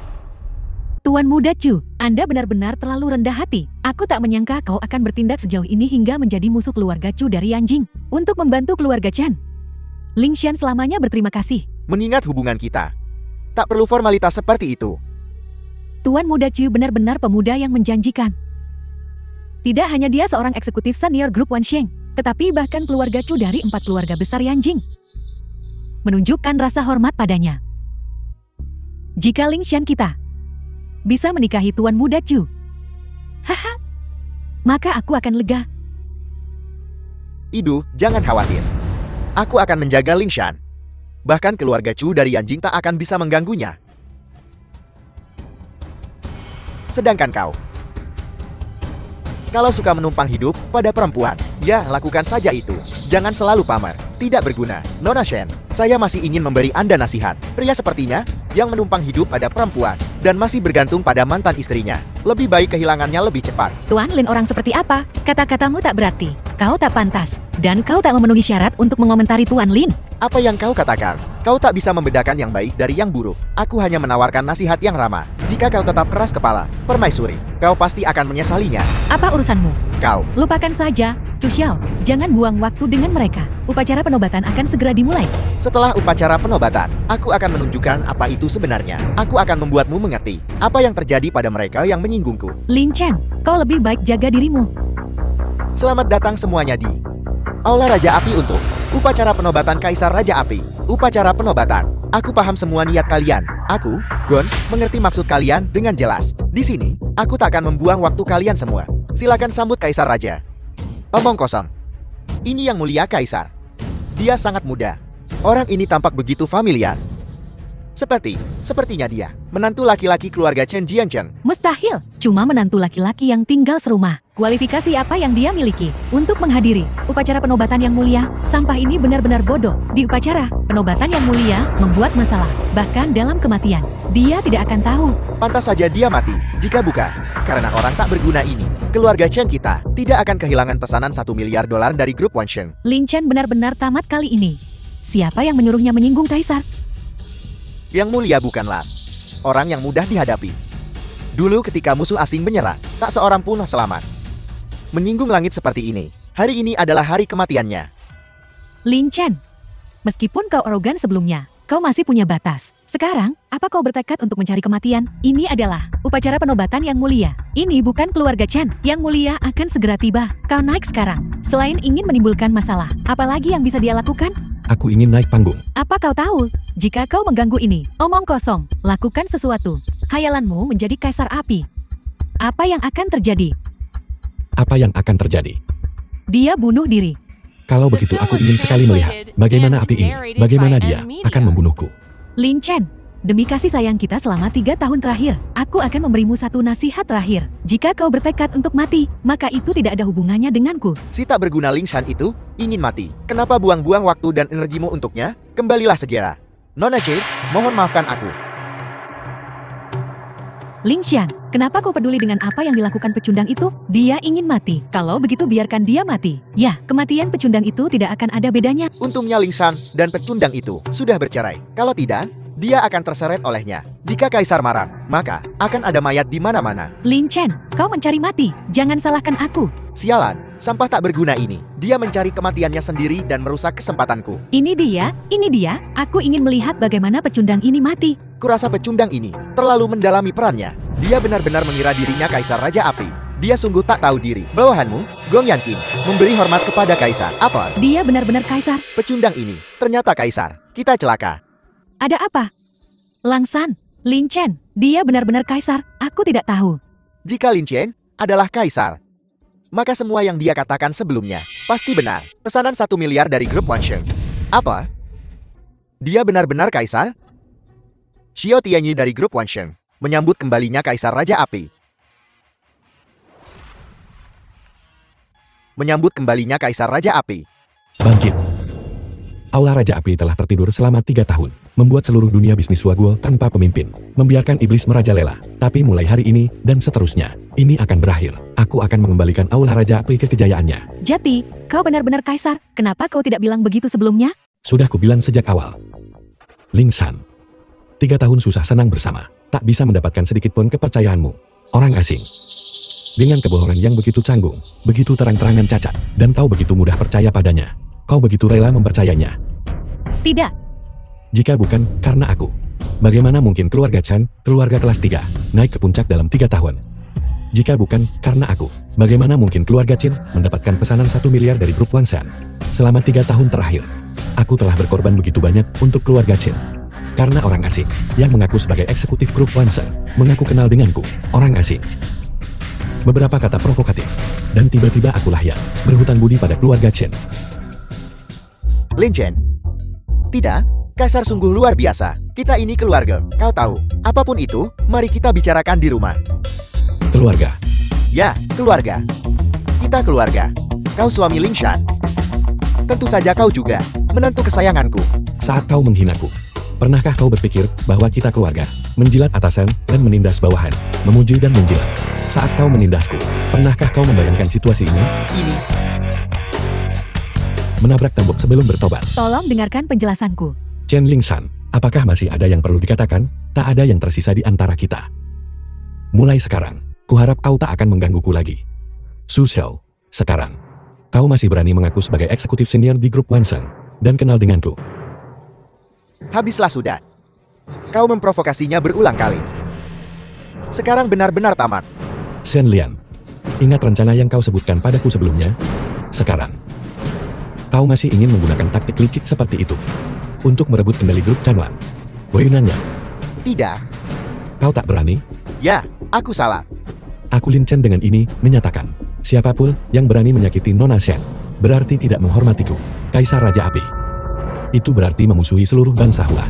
Tuan Muda Chu, Anda benar-benar terlalu rendah hati. Aku tak menyangka kau akan bertindak sejauh ini hingga menjadi musuh keluarga Chu dari Yanjing. Untuk membantu keluarga Chen, Ling Xian selamanya berterima kasih. Mengingat hubungan kita, tak perlu formalitas seperti itu. Tuan Muda Chu benar-benar pemuda yang menjanjikan. Tidak hanya dia seorang eksekutif senior grup Wansheng, tetapi bahkan keluarga Chu dari 4 keluarga besar Yanjing menunjukkan rasa hormat padanya. Jika Ling Xian kita bisa menikahi Tuan Muda Chu, haha, maka aku akan lega. Idu, jangan khawatir. Aku akan menjaga Ling Xian. Bahkan keluarga Chu dari Yanjing tak akan bisa mengganggunya. Sedangkan kau, kalau suka menumpang hidup pada perempuan, ya lakukan saja itu. Jangan selalu pamer, tidak berguna. Nona Shen, saya masih ingin memberi Anda nasihat. Pria sepertinya yang menumpang hidup pada perempuan dan masih bergantung pada mantan istrinya, lebih baik kehilangannya lebih cepat. Tuan Lin orang seperti apa? Kata-katamu tak berarti. Kau tak pantas. Dan kau tak memenuhi syarat untuk mengomentari Tuan Lin. Apa yang kau katakan? Kau tak bisa membedakan yang baik dari yang buruk. Aku hanya menawarkan nasihat yang ramah. Jika kau tetap keras kepala, permaisuri, kau pasti akan menyesalinya. Apa urusanmu? Kau, Lupakan saja, Chu Xiao. Jangan buang waktu dengan mereka. Upacara penobatan akan segera dimulai. setelah upacara penobatan, aku akan menunjukkan apa itu sebenarnya. Aku akan membuatmu mengerti apa yang terjadi pada mereka yang menyinggungku. Lin Chen, kau lebih baik jaga dirimu. Selamat datang semuanya di Aula Raja Api untuk upacara penobatan Kaisar Raja Api. Upacara penobatan. Aku paham semua niat kalian. Aku, Gon, mengerti maksud kalian dengan jelas. Di sini, aku tak akan membuang waktu kalian semua. Silakan sambut Kaisar Raja. Omong kosong. Ini yang mulia Kaisar. Dia sangat muda. Orang ini tampak begitu familiar. Sepertinya dia menantu laki-laki keluarga Chen Jiancheng. Mustahil, cuma menantu laki-laki yang tinggal serumah. Kualifikasi apa yang dia miliki untuk menghadiri upacara penobatan yang mulia? Sampah ini benar-benar bodoh. Di upacara penobatan yang mulia membuat masalah. Bahkan dalam kematian, dia tidak akan tahu. Pantas saja dia mati. Jika bukan karena orang tak berguna ini, keluarga Chen kita tidak akan kehilangan pesanan $1 miliar dari grup Wansheng. Lin Chen benar-benar tamat kali ini. Siapa yang menyuruhnya menyinggung Kaisar? Yang mulia bukanlah orang yang mudah dihadapi. Dulu ketika musuh asing menyerang, tak seorang pun selamat. Menyinggung langit seperti ini, hari ini adalah hari kematiannya. Lin Chen, meskipun kau arogan sebelumnya, kau masih punya batas. Sekarang, apa kau bertekad untuk mencari kematian? Ini adalah upacara penobatan yang mulia. Ini bukan keluarga Chen. Yang mulia akan segera tiba. Kau naik sekarang. Selain ingin menimbulkan masalah, apalagi yang bisa dia lakukan? Aku ingin naik panggung. Apa kau tahu? Jika kau mengganggu ini, omong kosong, lakukan sesuatu. Hayalanmu menjadi kaisar api. Apa yang akan terjadi? Apa yang akan terjadi? Dia bunuh diri. Kalau begitu aku ingin sekali melihat bagaimana api ini, bagaimana dia akan membunuhku. Lin Chen, demi kasih sayang kita selama 3 tahun terakhir, aku akan memberimu satu nasihat terakhir. Jika kau bertekad untuk mati, maka itu tidak ada hubungannya denganku. Si tak berguna Ling Shan itu ingin mati. Kenapa buang-buang waktu dan energimu untuknya? Kembalilah segera. Nona Che, mohon maafkan aku. Ling Xian, kenapa kau peduli dengan apa yang dilakukan pecundang itu? Dia ingin mati. Kalau begitu biarkan dia mati. Ya, kematian pecundang itu tidak akan ada bedanya. Untungnya Ling Shan dan pecundang itu sudah bercerai. Kalau tidak, dia akan terseret olehnya. Jika Kaisar marah, maka akan ada mayat di mana-mana. Lin Chen, kau mencari mati. Jangan salahkan aku. Sialan, sampah tak berguna ini. Dia mencari kematiannya sendiri dan merusak kesempatanku. Ini dia. Aku ingin melihat bagaimana pecundang ini mati. Kurasa pecundang ini terlalu mendalami perannya. Dia benar-benar mengira dirinya Kaisar Raja Api. Dia sungguh tak tahu diri. Bawahanmu, Gong Yanqing, memberi hormat kepada Kaisar. Apa? Dia benar-benar kaisar. Pecundang ini ternyata Kaisar. Kita celaka. Ada apa? Lang San, Lin Chen, dia benar-benar kaisar. Aku tidak tahu. Jika Lin Chen adalah Kaisar, maka semua yang dia katakan sebelumnya pasti benar. Pesanan $1 miliar dari grup Wansheng. Apa? Dia benar-benar Kaisar? Xiao Tianyi dari grup Wansheng menyambut kembalinya Kaisar Raja Api. Menyambut kembalinya Kaisar Raja Api. Bangkit. Aula Raja Api telah tertidur selama 3 tahun, membuat seluruh dunia bisnis Suaguo tanpa pemimpin, membiarkan iblis merajalela. Tapi mulai hari ini, dan seterusnya, ini akan berakhir. Aku akan mengembalikan Aula Raja Api ke kejayaannya. Jati, kau benar-benar kaisar. Kenapa kau tidak bilang begitu sebelumnya? Sudah kubilang sejak awal. Ling Shan. 3 tahun susah senang bersama. tak bisa mendapatkan sedikit pun kepercayaanmu. Orang asing. Dengan kebohongan yang begitu canggung, begitu terang-terangan cacat, dan kau begitu mudah percaya padanya. Kau begitu rela mempercayainya. Tidak. Jika bukan karena aku, bagaimana mungkin keluarga Chan, keluarga kelas 3, naik ke puncak dalam 3 tahun? Jika bukan karena aku, bagaimana mungkin keluarga Chin mendapatkan pesanan 1 miliar dari grup Wansan? Selama 3 tahun terakhir, aku telah berkorban begitu banyak untuk keluarga Chin. Karena orang asing, yang mengaku sebagai eksekutif grup Wansan, mengaku kenal denganku, orang asing. Beberapa kata provokatif, dan tiba-tiba akulah yang berhutang budi pada keluarga Chen. Lin Chen. Tidak, kasar sungguh luar biasa. Kita ini keluarga, kau tahu. Apapun itu, mari kita bicarakan di rumah. Keluarga. Ya, keluarga. Kita keluarga. Kau suami Ling Shan. Tentu saja kau juga, menantu kesayanganku. Saat kau menghinaku, pernahkah kau berpikir bahwa kita keluarga, menjilat atasan dan menindas bawahan, memuji dan menjilat? Saat kau menindasku, pernahkah kau membayangkan situasi ini? Ini, Menabrak tembok sebelum bertobat. Tolong dengarkan penjelasanku. Chen Lingshan, apakah masih ada yang perlu dikatakan? Tak ada yang tersisa di antara kita. Mulai sekarang, kuharap kau tak akan menggangguku lagi. Su Xiao, sekarang, kau masih berani mengaku sebagai eksekutif senior di grup Wansan, dan kenal denganku. habislah sudah. Kau memprovokasinya berulang kali. Sekarang benar-benar tamat. Shen Lian, ingat rencana yang kau sebutkan padaku sebelumnya? Sekarang, kau masih ingin menggunakan taktik licik seperti itu untuk merebut kendali grup Chanwan? Wewenangnya, Tidak. kau tak berani? Ya, aku salah. Aku Lin Chen dengan ini menyatakan, siapapun yang berani menyakiti Nona Shen, berarti tidak menghormatiku, Kaisar Raja Api. Itu berarti memusuhi seluruh bangsa Hua.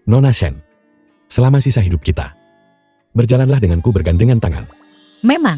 Nona Shen, selama sisa hidup kita, berjalanlah denganku bergandengan tangan. Memang,